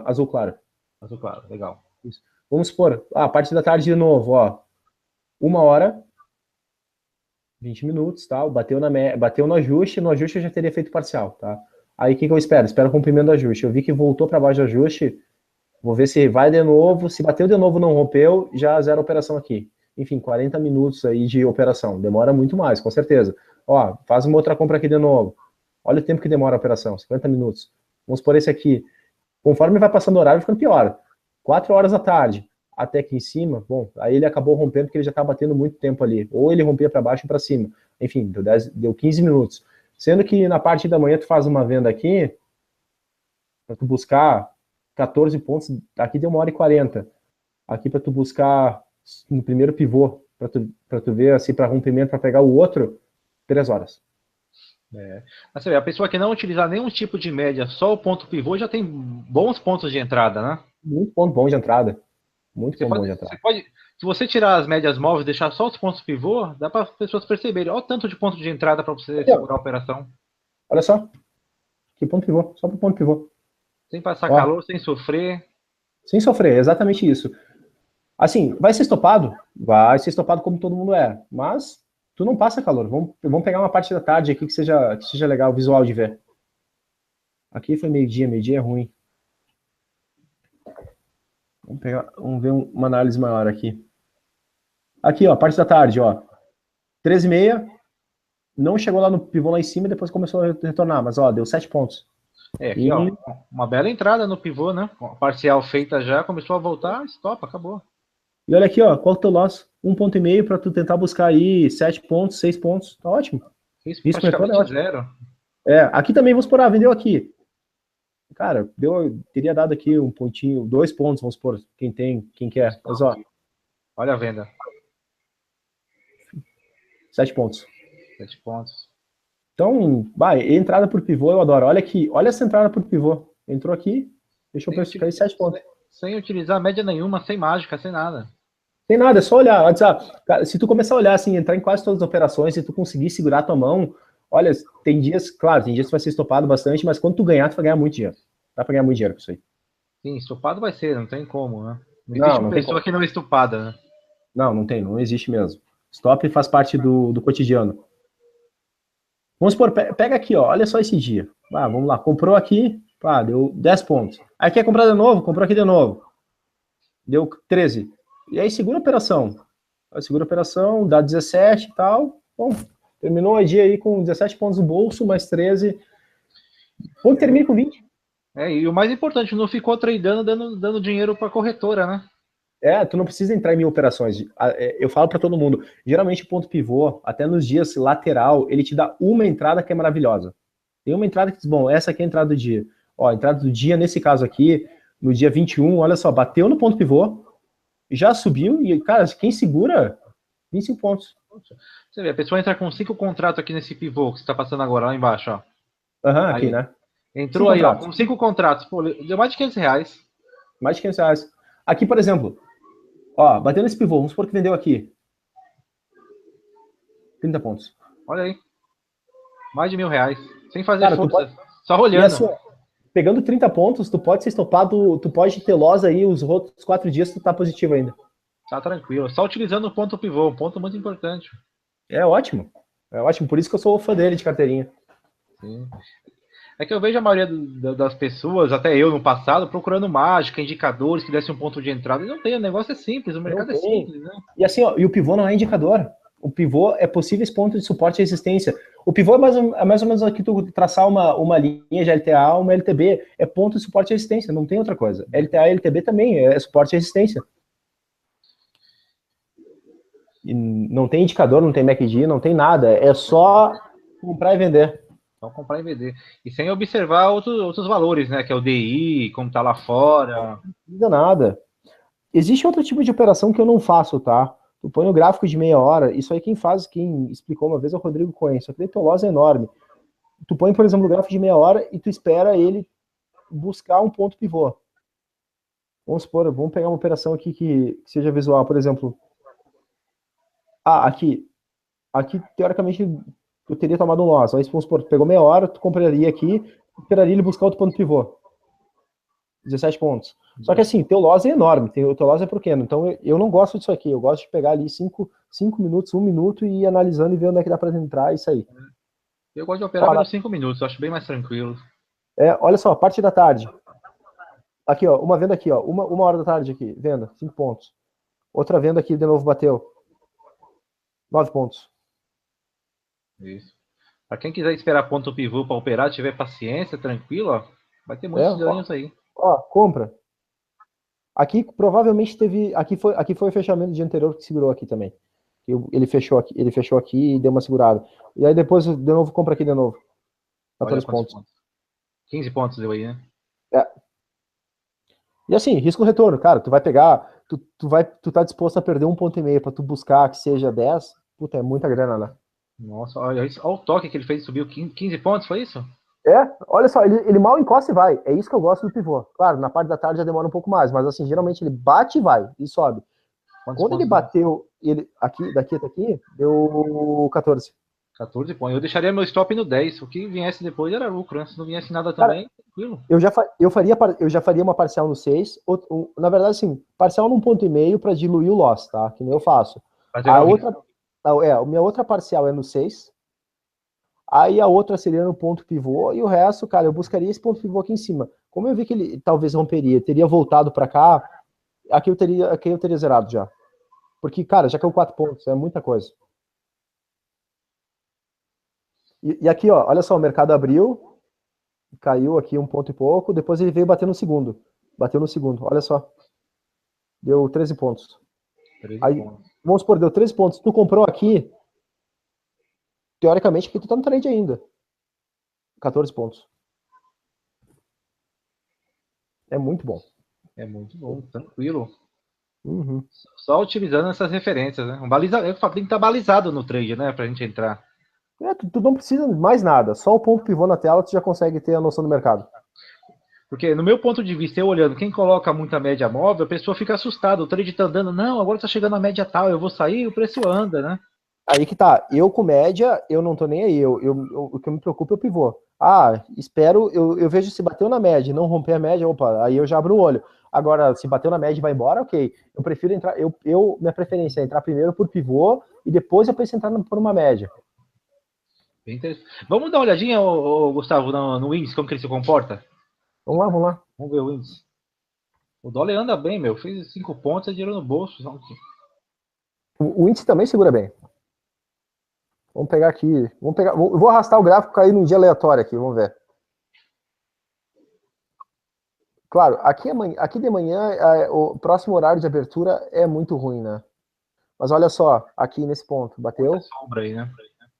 Speaker 2: azul claro.
Speaker 1: Azul claro, legal.
Speaker 2: Isso. Vamos supor, a parte da tarde de novo, ó. 1 hora, 20 minutos, tal. Bateu no ajuste eu já teria feito parcial, tá? Aí o que eu espero? Espero o cumprimento do ajuste. Eu vi que voltou para baixo do ajuste, vou ver se vai de novo. Se bateu de novo, não rompeu, já zero operação aqui. Enfim, 40 minutos aí de operação. Demora muito mais, com certeza. Ó, faz uma outra compra aqui de novo. Olha o tempo que demora a operação, 50 minutos. Vamos por esse aqui. Conforme vai passando o horário, vai ficando pior. 4 horas da tarde, até aqui em cima, bom, aí ele acabou rompendo porque ele já estava batendo muito tempo ali. Ou ele rompia para baixo ou para cima. Enfim, deu 15 minutos. Sendo que na parte da manhã tu faz uma venda aqui, para tu buscar 14 pontos, aqui deu 1 hora e 40. Aqui para tu buscar no primeiro pivô, para tu ver assim, para rompimento, para pegar o outro, 3 horas.
Speaker 1: Mas você vê, a pessoa que não utilizar nenhum tipo de média, só o ponto pivô, já tem bons pontos de entrada, né?
Speaker 2: Muito ponto bom de entrada. Muito
Speaker 1: Você
Speaker 2: ponto bom
Speaker 1: pode,
Speaker 2: de entrada.
Speaker 1: você pode, se você tirar as médias móveis e deixar só os pontos pivô, dá para as pessoas perceberem. Olha o tanto de ponto de entrada para você
Speaker 2: Aqui,
Speaker 1: segurar a operação.
Speaker 2: Olha só. Que ponto pivô. Só para ponto pivô.
Speaker 1: Sem passar
Speaker 2: Ó,
Speaker 1: calor, sem sofrer.
Speaker 2: sem sofrer, exatamente isso. Assim, vai ser estopado? Vai ser estopado como todo mundo é. Mas tu não passa calor. Vamos pegar uma parte da tarde aqui que seja legal o visual de ver. Aqui foi meio-dia é ruim. Vamos ver uma análise maior aqui. Aqui, ó, parte da tarde, ó. 13h30, não chegou lá no pivô lá em cima e depois começou a retornar, mas ó, deu 7 pontos.
Speaker 1: Aqui, ó, uma bela entrada no pivô, né? A parcial feita já, começou a voltar, estopa, acabou.
Speaker 2: E olha aqui, ó, qual é o teu loss? 1,5 para tu tentar buscar aí 7 pontos, 6 pontos, tá ótimo.
Speaker 1: Risco praticamente zero.
Speaker 2: Aqui também, vamos supor, vendeu aqui. Cara, teria dado aqui um pontinho, 2 pontos, vamos supor, quem quer. Mas ó.
Speaker 1: Olha a venda.
Speaker 2: 7 pontos.
Speaker 1: 7 pontos.
Speaker 2: Então, entrada por pivô eu adoro. Olha aqui, olha essa entrada por pivô. Entrou aqui, deixou o preço cair 7 pontos.
Speaker 1: Sem utilizar média nenhuma, sem mágica, sem nada.
Speaker 2: Sem nada, é só olhar. Cara, se tu começar a olhar assim, entrar em quase todas as operações, se tu conseguir segurar a tua mão, olha, tem dias que vai ser estopado bastante, mas quando tu ganhar, tu vai ganhar muito dinheiro. Dá pra ganhar muito dinheiro com isso aí.
Speaker 1: Sim, estopado vai ser, não tem como, né? Não existe uma pessoa que não é estupada, né?
Speaker 2: Não existe mesmo. Stop faz parte do cotidiano. Vamos supor, pega aqui, ó, olha só esse dia. Vamos lá, comprou aqui, deu 10 pontos. Aí quer comprar de novo, comprou aqui de novo. Deu 13. E aí segura a operação. Segura a operação, dá 17 e tal. Bom, terminou o dia aí com 17 pontos no bolso, mais 13. Ou termina com 20.
Speaker 1: E o mais importante, não ficou tradando, dando dinheiro para a corretora, né?
Speaker 2: Tu não precisa entrar em 1000 operações. Eu falo para todo mundo, geralmente o ponto pivô, até nos dias lateral, ele te dá uma entrada que é maravilhosa. Tem uma entrada que diz, bom, essa aqui é a entrada do dia. Ó, a entrada do dia, nesse caso aqui, no dia 21, olha só, bateu no ponto pivô, já subiu e, cara, quem segura, 25 pontos.
Speaker 1: Você vê, a pessoa entra com 5 contratos aqui nesse pivô que você está passando agora, lá embaixo, ó.
Speaker 2: Aqui, né?
Speaker 1: Entrou aí, ó, com 5 contratos. Pô, deu mais de R$500.
Speaker 2: Mais de R$500. Aqui, por exemplo, ó, bateu nesse pivô, vamos supor que vendeu aqui. 30 pontos.
Speaker 1: Olha aí. Mais de R$1.000. Sem fazer força. Só olhando.
Speaker 2: E assim, ó, pegando 30 pontos, tu pode ser estopado, tu pode ter loss aí os outros 4 dias, tu tá positivo ainda.
Speaker 1: Tá tranquilo. Só utilizando o ponto pivô, um ponto muito importante.
Speaker 2: É ótimo. É ótimo, por isso que eu sou fã dele de carteirinha.
Speaker 1: Sim. É que eu vejo a maioria das pessoas, até eu no passado, procurando mágica, indicadores que dessem um ponto de entrada. E não tem, o negócio é simples, o mercado é simples, né?
Speaker 2: E assim, ó, e o pivô não é indicador. O pivô é possíveis pontos de suporte e resistência. O pivô é mais ou menos aqui tu traçar uma linha de LTA, uma LTB. É ponto de suporte e resistência, não tem outra coisa. LTA e LTB também é suporte e resistência. E não tem indicador, não tem MACD, não tem nada. É só comprar e vender.
Speaker 1: Só comprar e vender. E sem observar outros valores, né? Que é o DI, como tá lá fora.
Speaker 2: Não precisa nada. Existe outro tipo de operação que eu não faço, tá? Tu põe o gráfico de meia hora, isso aí quem faz, quem explicou uma vez é o Rodrigo Cohen, só que daí teu loss é enorme. Tu põe, por exemplo, o gráfico de meia hora e tu espera ele buscar um ponto pivô. Vamos supor, vamos pegar uma operação aqui que seja visual, por exemplo. Aqui teoricamente eu teria tomado um loss. Aí, vamos supor, tu pegou meia hora, tu compraria aqui, esperaria ele buscar outro ponto pivô. 17 pontos. Só que assim, teu loss é enorme, o teu loss é pequeno. Então eu não gosto disso aqui. Eu gosto de pegar ali 5 minutos, 1 minuto e ir analisando e ver onde é que dá para entrar e sair.
Speaker 1: Eu gosto de operar pelos 5 minutos, acho bem mais tranquilo.
Speaker 2: Olha só, parte da tarde. Aqui, ó, uma venda aqui, ó. Uma hora da tarde aqui, venda, 5 pontos. Outra venda aqui, de novo, bateu. 9 pontos.
Speaker 1: Isso. Para quem quiser esperar ponto pivô para operar, tiver paciência, tranquilo, ó, vai ter muitos ganhos aí.
Speaker 2: Ó, compra. Aqui provavelmente teve. Aqui foi o fechamento do dia anterior que segurou aqui também. Ele fechou aqui e deu uma segurada. E aí depois, de novo, compra aqui de novo. 14 pontos.
Speaker 1: 15 pontos deu aí, né?
Speaker 2: E assim, risco-retorno, cara, tu vai pegar, tu tá disposto a perder 1,5 ponto para tu buscar que seja 10, puta, é muita grana, né?
Speaker 1: Nossa, olha o toque que ele fez, subiu 15 pontos, foi isso?
Speaker 2: Olha só, ele mal encosta e vai. É isso que eu gosto do pivô. Claro, na parte da tarde já demora um pouco mais, mas assim, geralmente ele bate e vai, e sobe. Quando ele bateu, daqui até aqui, deu 14.
Speaker 1: 14 pontos. Eu deixaria meu stop no 10. O que viesse depois era lucro, né? Se não viesse nada também, tranquilo.
Speaker 2: Eu já faria uma parcial no 6. Na verdade, assim, parcial num 1,5 para diluir o loss, tá? Que nem eu faço. A minha outra parcial é no 6. Aí a outra seria no ponto pivô. E o resto, cara, eu buscaria esse ponto pivô aqui em cima. Como eu vi que ele talvez romperia, teria voltado para cá, aqui eu teria zerado já. Porque, cara, já caiu 4 pontos, é muita coisa. E aqui, ó, olha só, o mercado abriu, caiu aqui 1 ponto e pouco, depois ele veio bater no segundo. Bateu no segundo, olha só. Deu 13 pontos.
Speaker 1: 13
Speaker 2: aí,
Speaker 1: pontos.
Speaker 2: Vamos supor, deu 13 pontos. Tu comprou aqui, teoricamente aqui tu tá no trade ainda. 14 pontos. É muito bom.
Speaker 1: É muito bom, tranquilo.
Speaker 2: Uhum.
Speaker 1: Só utilizando essas referências, né? Eu tem que estar balizado no trade, né? Pra gente entrar.
Speaker 2: Tu não precisa de mais nada. Só o ponto pivô na tela tu já consegue ter a noção do mercado.
Speaker 1: Porque no meu ponto de vista, eu olhando, quem coloca muita média móvel, a pessoa fica assustada. O trade tá andando, não, agora tá chegando a média tal, eu vou sair, o preço anda, né?
Speaker 2: Aí que tá. Eu com média, eu não tô nem aí. O que me preocupa é o pivô. Espero, eu vejo se bateu na média e não romper a média, opa, aí eu já abro o olho. Agora, se bateu na média e vai embora, ok. Eu prefiro entrar, minha preferência é entrar primeiro por pivô e depois eu penso em entrar por uma média.
Speaker 1: Bem interessante. Vamos dar uma olhadinha, Gustavo, no índice, como que ele se comporta?
Speaker 2: Vamos lá.
Speaker 1: Vamos ver o índice. O dólar anda bem, meu. Fez 5 pontos, é dinheiro no bolso.
Speaker 2: O índice também segura bem. Vamos pegar aqui. Eu vou arrastar o gráfico cair num dia aleatório aqui, vamos ver. Claro, aqui de manhã, o próximo horário de abertura é muito ruim, né? Mas olha só, aqui nesse ponto, bateu.
Speaker 1: Sombra aí, né?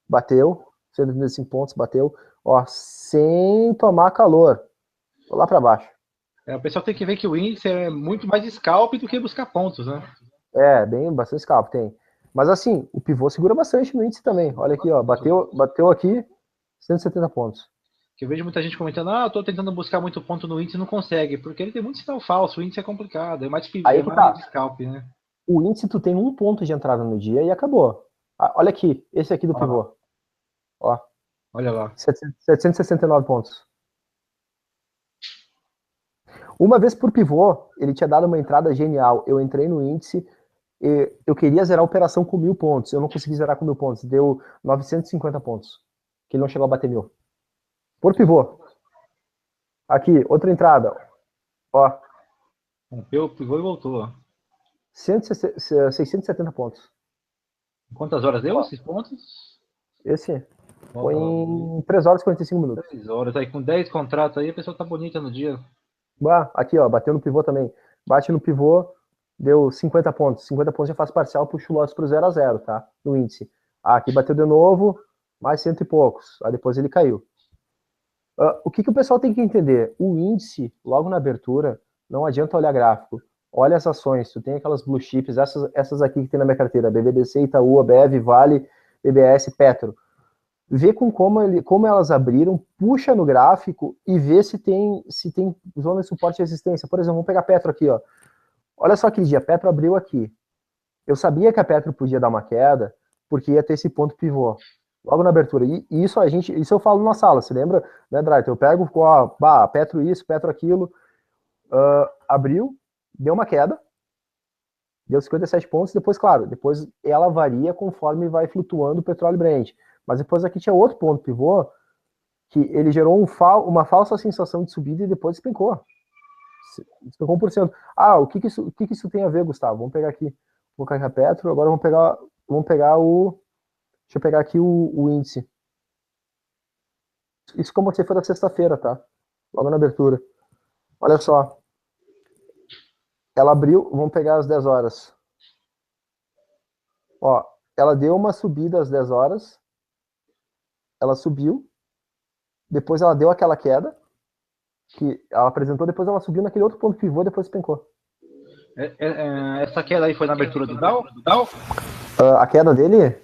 Speaker 2: Bateu, 135 pontos, bateu. Ó, sem tomar calor. Tô lá para baixo.
Speaker 1: O pessoal tem que ver que o índice é muito mais scalp do que buscar pontos, né?
Speaker 2: Bastante scalp tem. Mas assim, o pivô segura bastante no índice também. Olha aqui, ó, bateu aqui, 170 pontos.
Speaker 1: Que eu vejo muita gente comentando, eu tô tentando buscar muito ponto no índice e não consegue, porque ele tem muito sinal falso, o índice é complicado, é mais scalp, né?
Speaker 2: O índice tu tem 1 ponto de entrada no dia e acabou. Olha aqui, esse aqui do pivô. Ó.
Speaker 1: Olha lá.
Speaker 2: 769 pontos. Uma vez por pivô, ele tinha dado uma entrada genial. Eu entrei no índice, eu queria zerar a operação com 1.000 pontos. Eu não consegui zerar com 1.000 pontos. Deu 950 pontos. Que ele não chegou a bater 1.000. Por pivô. Aqui, outra entrada. Ó.
Speaker 1: Rompeu o pivô e voltou. Ó.
Speaker 2: 670 pontos.
Speaker 1: Quantas horas deu esses pontos?
Speaker 2: Esse foi em 3 horas e 45 minutos.
Speaker 1: 3 horas. Aí com 10 contratos aí, a pessoa tá bonita no dia.
Speaker 2: Aqui, ó, bateu no pivô também. Bate no pivô, deu 50 pontos. 50 pontos já faz parcial, puxa o lote pro 0 a 0, tá? No índice. Aqui bateu de novo, mais cento e poucos. Aí depois ele caiu. O que o pessoal tem que entender? O índice, logo na abertura, não adianta olhar gráfico. Olha as ações, tu tem aquelas blue chips, essas aqui que tem na minha carteira, BBDC, Itaú, ABEV, Vale, BBS, Petro. Vê como elas abriram, puxa no gráfico e vê se tem zona de suporte e resistência. Por exemplo, vamos pegar Petro aqui, ó. Olha só aquele dia, Petro abriu aqui. Eu sabia que a Petro podia dar uma queda, porque ia ter esse ponto pivô. Logo na abertura. E isso eu falo na sala, você lembra, né, Draito? Eu pego, ó, Petro isso, Petro aquilo. Abriu, deu uma queda, deu 57 pontos, depois, claro, depois ela varia conforme vai flutuando o petróleo Brent. Mas depois aqui tinha outro ponto pivô, que ele gerou uma falsa sensação de subida e depois despencou. Despencou 1%. O que isso tem a ver, Gustavo? Vamos pegar aqui. Vou carregar Petro, agora vamos pegar o... Deixa eu pegar aqui o índice. Isso como você foi da sexta-feira, tá? Logo na abertura. Olha só. Ela abriu, vamos pegar as 10 horas. Ó, ela deu uma subida às 10 horas. Ela subiu. Depois ela deu aquela queda. Que ela apresentou, depois ela subiu naquele outro ponto pivô e depois despencou.
Speaker 1: Essa queda aí foi na abertura do Dow?
Speaker 2: A queda dele...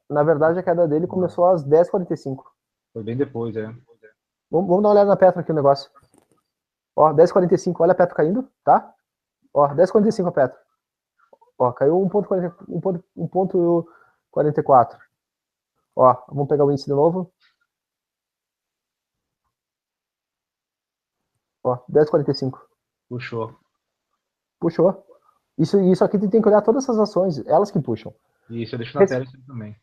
Speaker 2: na verdade, a queda dele começou às 10h45.
Speaker 1: Foi bem depois, é.
Speaker 2: Vamos dar uma olhada na Petro aqui o negócio. Ó, 10h45, olha a Petro caindo, tá? Ó, 10h45 a Petro. Ó, caiu 1,44. Ó, vamos pegar o índice de novo. Ó, 10h45. Puxou. Isso aqui tem que olhar todas essas ações, elas que puxam.
Speaker 1: Isso, eu deixo na tela isso também.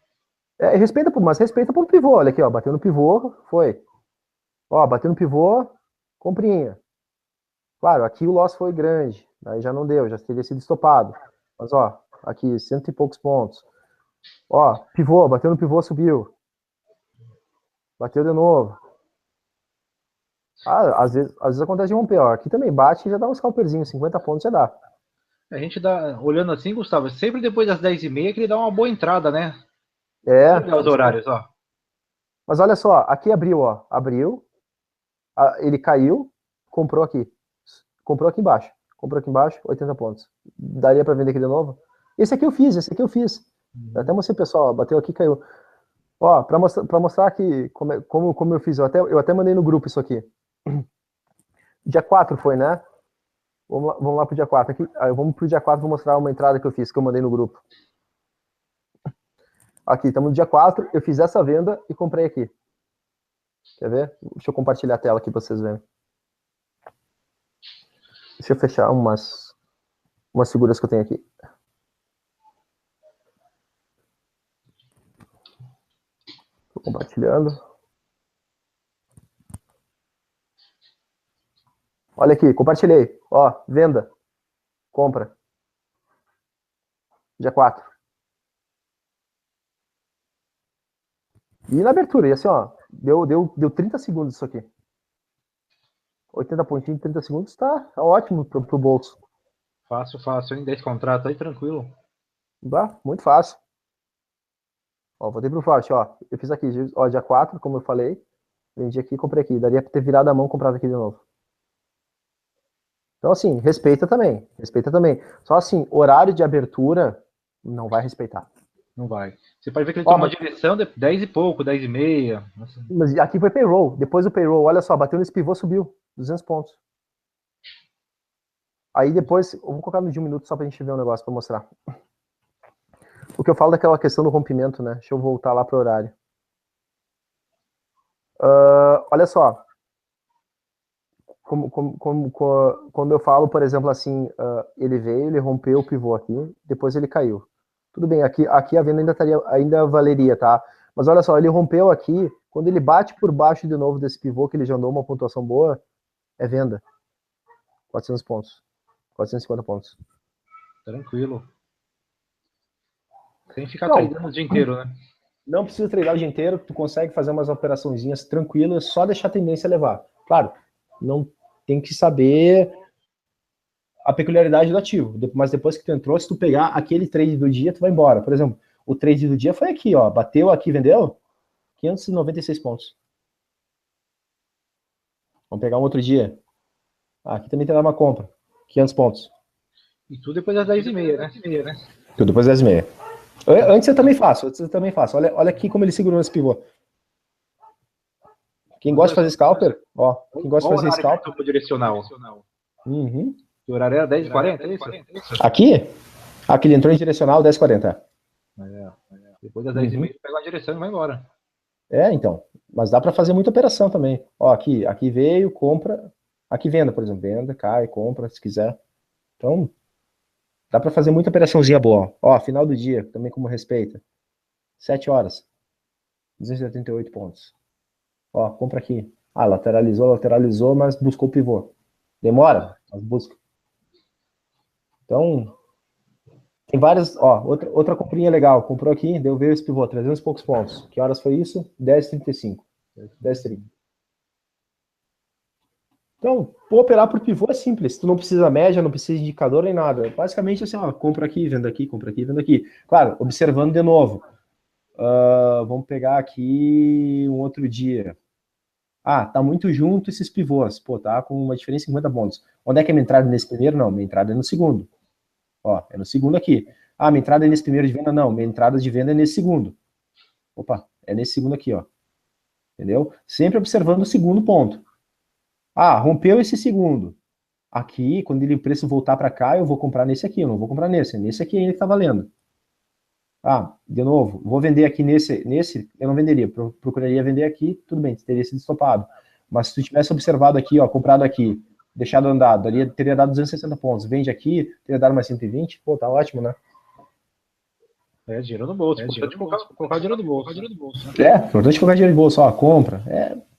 Speaker 2: Mas respeita por pivô, olha aqui, ó, bateu no pivô, foi. Ó, bateu no pivô, comprinha. Claro, aqui o loss foi grande, aí já não deu, já teria sido estopado. Mas ó, aqui, cento e poucos pontos. Ó, pivô, bateu no pivô, subiu. Bateu de novo. Às vezes acontece de romper, ó. Aqui também bate e já dá uns scalperzinhos, 50 pontos já dá.
Speaker 1: A gente dá, olhando assim, Gustavo, sempre depois das 10h30 que ele dá uma boa entrada, né? Os horários, ó.
Speaker 2: Mas olha só, aqui abriu, ó. Abriu, ele caiu, comprou aqui. Comprou aqui embaixo. 80 pontos. Daria para vender aqui de novo? Esse aqui eu fiz. Eu até mostrei, pessoal, ó, bateu aqui, caiu. Ó, para mostrar aqui como eu fiz, eu até mandei no grupo isso aqui. Dia 4 foi, né? Vamos lá pro dia 4. Aqui, vamos pro dia 4, vou mostrar uma entrada que eu fiz, que eu mandei no grupo. Aqui, estamos no dia 4, eu fiz essa venda e comprei aqui. Quer ver? Deixa eu compartilhar a tela aqui para vocês verem. Deixa eu fechar umas figuras que eu tenho aqui. Estou compartilhando. Olha aqui, compartilhei. Ó, venda. Compra. Dia 4. E na abertura, e assim, ó, deu 30 segundos isso aqui. 80 pontinhos, 30 segundos, tá ótimo pro bolso.
Speaker 1: Fácil, hein? 10 contratos aí, tranquilo.
Speaker 2: Muito fácil. Ó, voltei pro forte, ó. Eu fiz aqui, ó, dia 4, como eu falei. Vendi aqui, comprei aqui. Daria pra ter virado a mão e comprado aqui de novo. Então, assim, respeita também. Só assim, horário de abertura, não vai respeitar.
Speaker 1: Não vai. Você pode ver que ele toma uma direção de 10 e pouco, 10h30.
Speaker 2: Mas aqui foi payroll. Depois do payroll, olha só, bateu nesse pivô, subiu 200 pontos. Aí depois, eu vou colocar no de 1 minuto só pra gente ver um negócio pra mostrar. O que eu falo daquela questão do rompimento, né? Deixa eu voltar lá pro horário. Olha só. Quando eu falo, por exemplo, assim, ele veio, ele rompeu o pivô aqui, depois ele caiu. Tudo bem, aqui a venda ainda valeria, tá? Mas olha só, ele rompeu aqui, quando ele bate por baixo de novo desse pivô, que ele já andou uma pontuação boa, é venda. 400 pontos. 450 pontos.
Speaker 1: Tranquilo. Sem ficar treinando o dia inteiro, né?
Speaker 2: Não precisa treinar o dia inteiro, tu consegue fazer umas operaçõezinhas tranquilas, só deixar a tendência levar. Claro, não tem que saber a peculiaridade do ativo, mas depois que tu entrou, se tu pegar aquele trade do dia, tu vai embora. Por exemplo, O trade do dia foi aqui, ó. Bateu aqui, vendeu? 596 pontos. Vamos pegar um outro dia. Aqui também tem uma compra. 500 pontos.
Speaker 1: E tudo depois das 10h30, né?
Speaker 2: Tudo depois das 10h30. Antes eu também faço. Olha aqui como ele segurou esse pivô. Quem gosta de fazer scalper, ó. Quem gosta de fazer scalper.
Speaker 1: Direcional.
Speaker 2: Uhum.
Speaker 1: O horário era 10h40, é isso?
Speaker 2: Aqui? Aqui ele entrou em direcional 10h40.
Speaker 1: Depois das 10h30 pega a direção e vai embora.
Speaker 2: Então. Mas dá para fazer muita operação também. Ó, aqui veio, compra. Aqui venda, por exemplo. Venda, cai, compra, se quiser. Então, dá para fazer muita operaçãozinha boa. Ó, final do dia, também como respeita. 7 horas. 278 pontos. Ó, compra aqui. Ah, lateralizou, mas buscou o pivô. Demora, mas busca. Então, tem várias, ó, outra comprinha legal. Comprou aqui, veio esse pivô, 300 e poucos pontos. Que horas foi isso? 10h35. 10h30. Então, operar por pivô é simples. Tu não precisa média, não precisa de indicador nem nada. Basicamente assim, ó, compra aqui, venda aqui, compra aqui, venda aqui. Claro, observando de novo. Vamos pegar aqui um outro dia. Ah, tá muito junto esses pivôs. Pô, tá com uma diferença de 50 pontos. Onde é que é minha entrada nesse primeiro? Não, minha entrada é no segundo. Ó, é no segundo aqui. Ah, minha entrada é nesse primeiro de venda? Não, minha entrada de venda é nesse segundo. Opa, é nesse segundo aqui, ó. Entendeu? Sempre observando o segundo ponto. Ah, rompeu esse segundo. Aqui, quando o preço voltar para cá, eu vou comprar nesse aqui, eu não vou comprar nesse. É nesse aqui ainda que tá valendo. Ah, de novo, vou vender aqui nesse eu não venderia, procuraria vender aqui, tudo bem, teria sido estopado. Mas se tu tivesse observado aqui, ó, comprado aqui, deixado andar, teria dado 260 pontos, vende aqui, teria dado mais 120, pô, tá ótimo, né?
Speaker 1: Dinheiro no bolso, importante colocar dinheiro no bolso.
Speaker 2: Importante colocar dinheiro no bolso, ó, compra.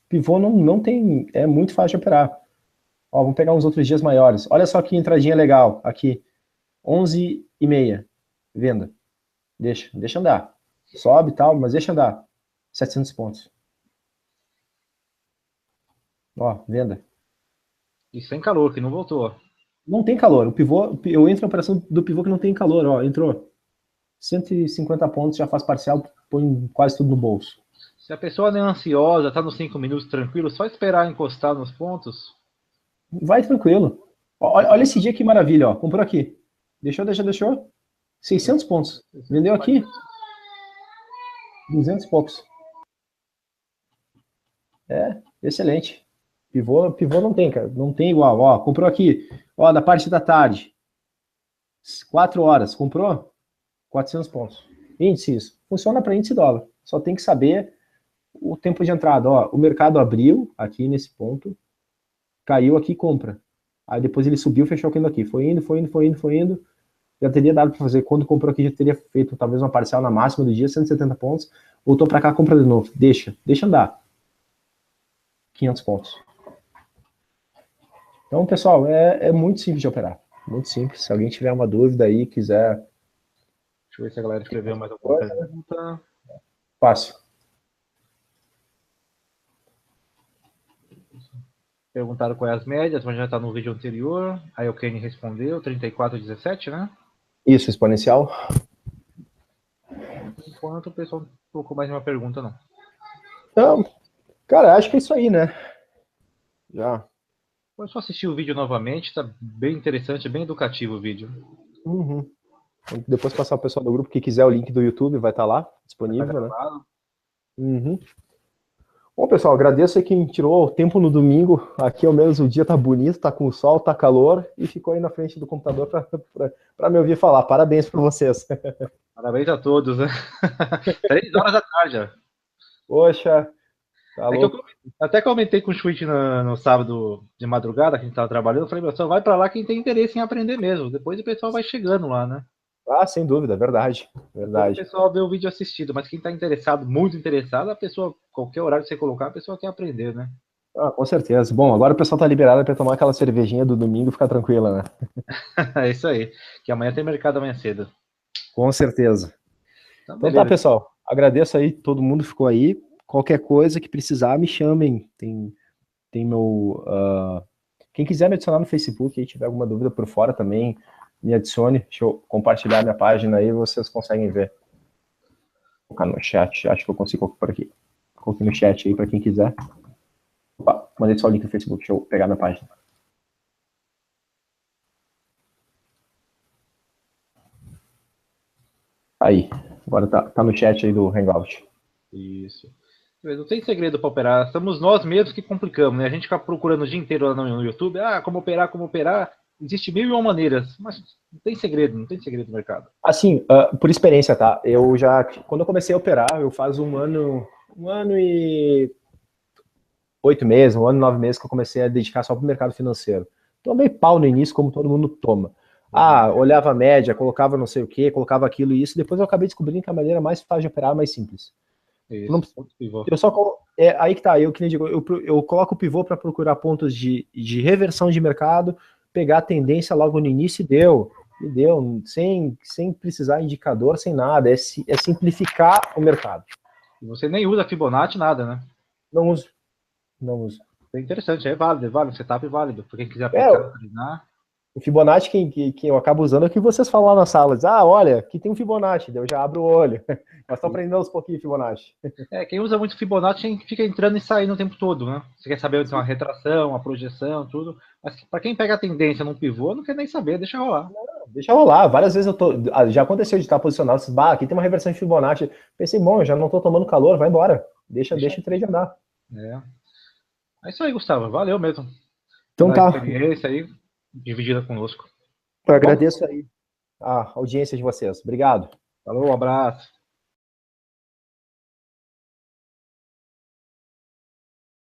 Speaker 2: Pivô não tem, é muito fácil de operar. Ó, vamos pegar uns outros dias maiores. Olha só que entradinha legal, aqui, 11h30, venda. Deixa andar. Sobe e tal, mas deixa andar. 700 pontos. Ó, venda.
Speaker 1: E sem calor, que não voltou.
Speaker 2: Não tem calor. O pivô, eu entro na operação do pivô que não tem calor, ó, entrou. 150 pontos, já faz parcial, põe quase tudo no bolso.
Speaker 1: Se a pessoa não é ansiosa, tá nos 5 minutos tranquilo, só esperar encostar nos pontos.
Speaker 2: Vai tranquilo. Olha esse dia que maravilha, ó. Comprou aqui. Deixou. 600 pontos. Vendeu aqui. 200 e poucos. Excelente. Pivô não tem, cara. Não tem igual. Ó, comprou aqui. Ó, da parte da tarde. 4 horas. Comprou? 400 pontos. Índice isso. Funciona para índice dólar. Só tem que saber o tempo de entrada. Ó, o mercado abriu aqui nesse ponto. Caiu aqui, compra. Aí depois ele subiu, fechou aquilo aqui. Foi indo. Já teria dado para fazer. Quando comprou aqui, já teria feito talvez uma parcial na máxima do dia, 170 pontos. Voltou para cá, compra de novo. Deixa andar. 500 pontos. Então, pessoal, é muito simples de operar. Muito simples. Se alguém tiver uma dúvida aí, quiser...
Speaker 1: Deixa eu ver se a galera escreveu mais alguma pergunta.
Speaker 2: Fácil.
Speaker 1: Perguntaram quais as médias, mas já está no vídeo anterior. Aí o Kenny respondeu, 34,17, né?
Speaker 2: Isso, exponencial.
Speaker 1: Enquanto o pessoal não colocou mais uma pergunta, não.
Speaker 2: Então, cara, acho que é isso aí, né? Já.
Speaker 1: Pode só assistir o vídeo novamente, está bem interessante, bem educativo o vídeo.
Speaker 2: Uhum. Depois passar o pessoal do grupo que quiser o link do YouTube, vai estar lá, disponível, né? Uhum. Bom, pessoal, agradeço aí quem tirou o tempo no domingo. Aqui, ao menos, o dia tá bonito, tá com sol, tá calor, e ficou aí na frente do computador para me ouvir falar. Parabéns para vocês.
Speaker 1: Parabéns a todos, né? 3 horas da tarde, já.
Speaker 2: Poxa, tá louco.
Speaker 1: Até comentei com o Schwitz no sábado de madrugada, que a gente tava trabalhando, eu falei, só vai para lá quem tem interesse em aprender mesmo. Depois o pessoal vai chegando lá, né?
Speaker 2: Ah, sem dúvida, verdade.
Speaker 1: O pessoal vê o vídeo assistido, mas quem está interessado, muito interessado, a pessoa, qualquer horário que você colocar, a pessoa quer aprender, né?
Speaker 2: Ah, com certeza. Bom, agora o pessoal tá liberado para tomar aquela cervejinha do domingo e ficar tranquila, né?
Speaker 1: É isso aí. Que amanhã tem mercado amanhã cedo.
Speaker 2: Com certeza. Então tá, pessoal. Agradeço aí, todo mundo ficou aí. Qualquer coisa que precisar, me chamem. Tem meu... Quem quiser me adicionar no Facebook e tiver alguma dúvida por fora também, me adicione. Deixa eu compartilhar minha página aí, vocês conseguem ver. colocar no chat, acho que eu consigo colocar por aqui. Coloquei no chat aí para quem quiser. Opa, mandei só o link no Facebook, deixa eu pegar minha página. Aí, agora tá no chat aí do Hangout.
Speaker 1: Isso. Não tem segredo para operar. Somos nós mesmos que complicamos, né? A gente fica procurando o dia inteiro lá no YouTube. Ah, como operar, como operar. Existe mil e uma maneiras, mas não tem segredo no mercado.
Speaker 2: Assim, por experiência, tá? Quando eu comecei a operar, eu faz um ano e 8 meses, 1 ano e 9 meses que eu comecei a dedicar só pro mercado financeiro. Tomei pau no início, como todo mundo toma. Olhava a média, colocava não sei o que, colocava aquilo e isso, depois eu acabei descobrindo que a maneira mais fácil de operar é mais simples.
Speaker 1: Isso.
Speaker 2: Eu só aí que tá, eu que nem digo, eu coloco o pivô para procurar pontos de reversão de mercado, pegar a tendência logo no início e deu, sem precisar de indicador, sem nada, é simplificar o mercado.
Speaker 1: E você nem usa Fibonacci, nada, né?
Speaker 2: Não uso.
Speaker 1: É interessante, é válido, setup válido, para quem quiser aplicar, treinar.
Speaker 2: O Fibonacci, quem eu acabo usando é o que vocês falam lá na sala. Diz, olha, aqui tem um Fibonacci, daí eu já abro o olho. Nós estamos aprendendo aos pouquinhos Fibonacci.
Speaker 1: Quem usa muito Fibonacci fica entrando e saindo o tempo todo, né? Você quer saber onde tem uma retração, uma projeção, tudo. Mas para quem pega a tendência num pivô, não quer nem saber, deixa rolar.
Speaker 2: Deixa rolar. Várias vezes já aconteceu de estar posicionado, aqui tem uma reversão de Fibonacci. Pensei, bom, eu já não estou tomando calor, vai embora. Deixa o trade andar.
Speaker 1: É isso aí, Gustavo. Valeu mesmo.
Speaker 2: Então tá.
Speaker 1: Experiência aí, dividida conosco.
Speaker 2: Eu agradeço aí a audiência de vocês. Obrigado.
Speaker 1: Falou, um abraço.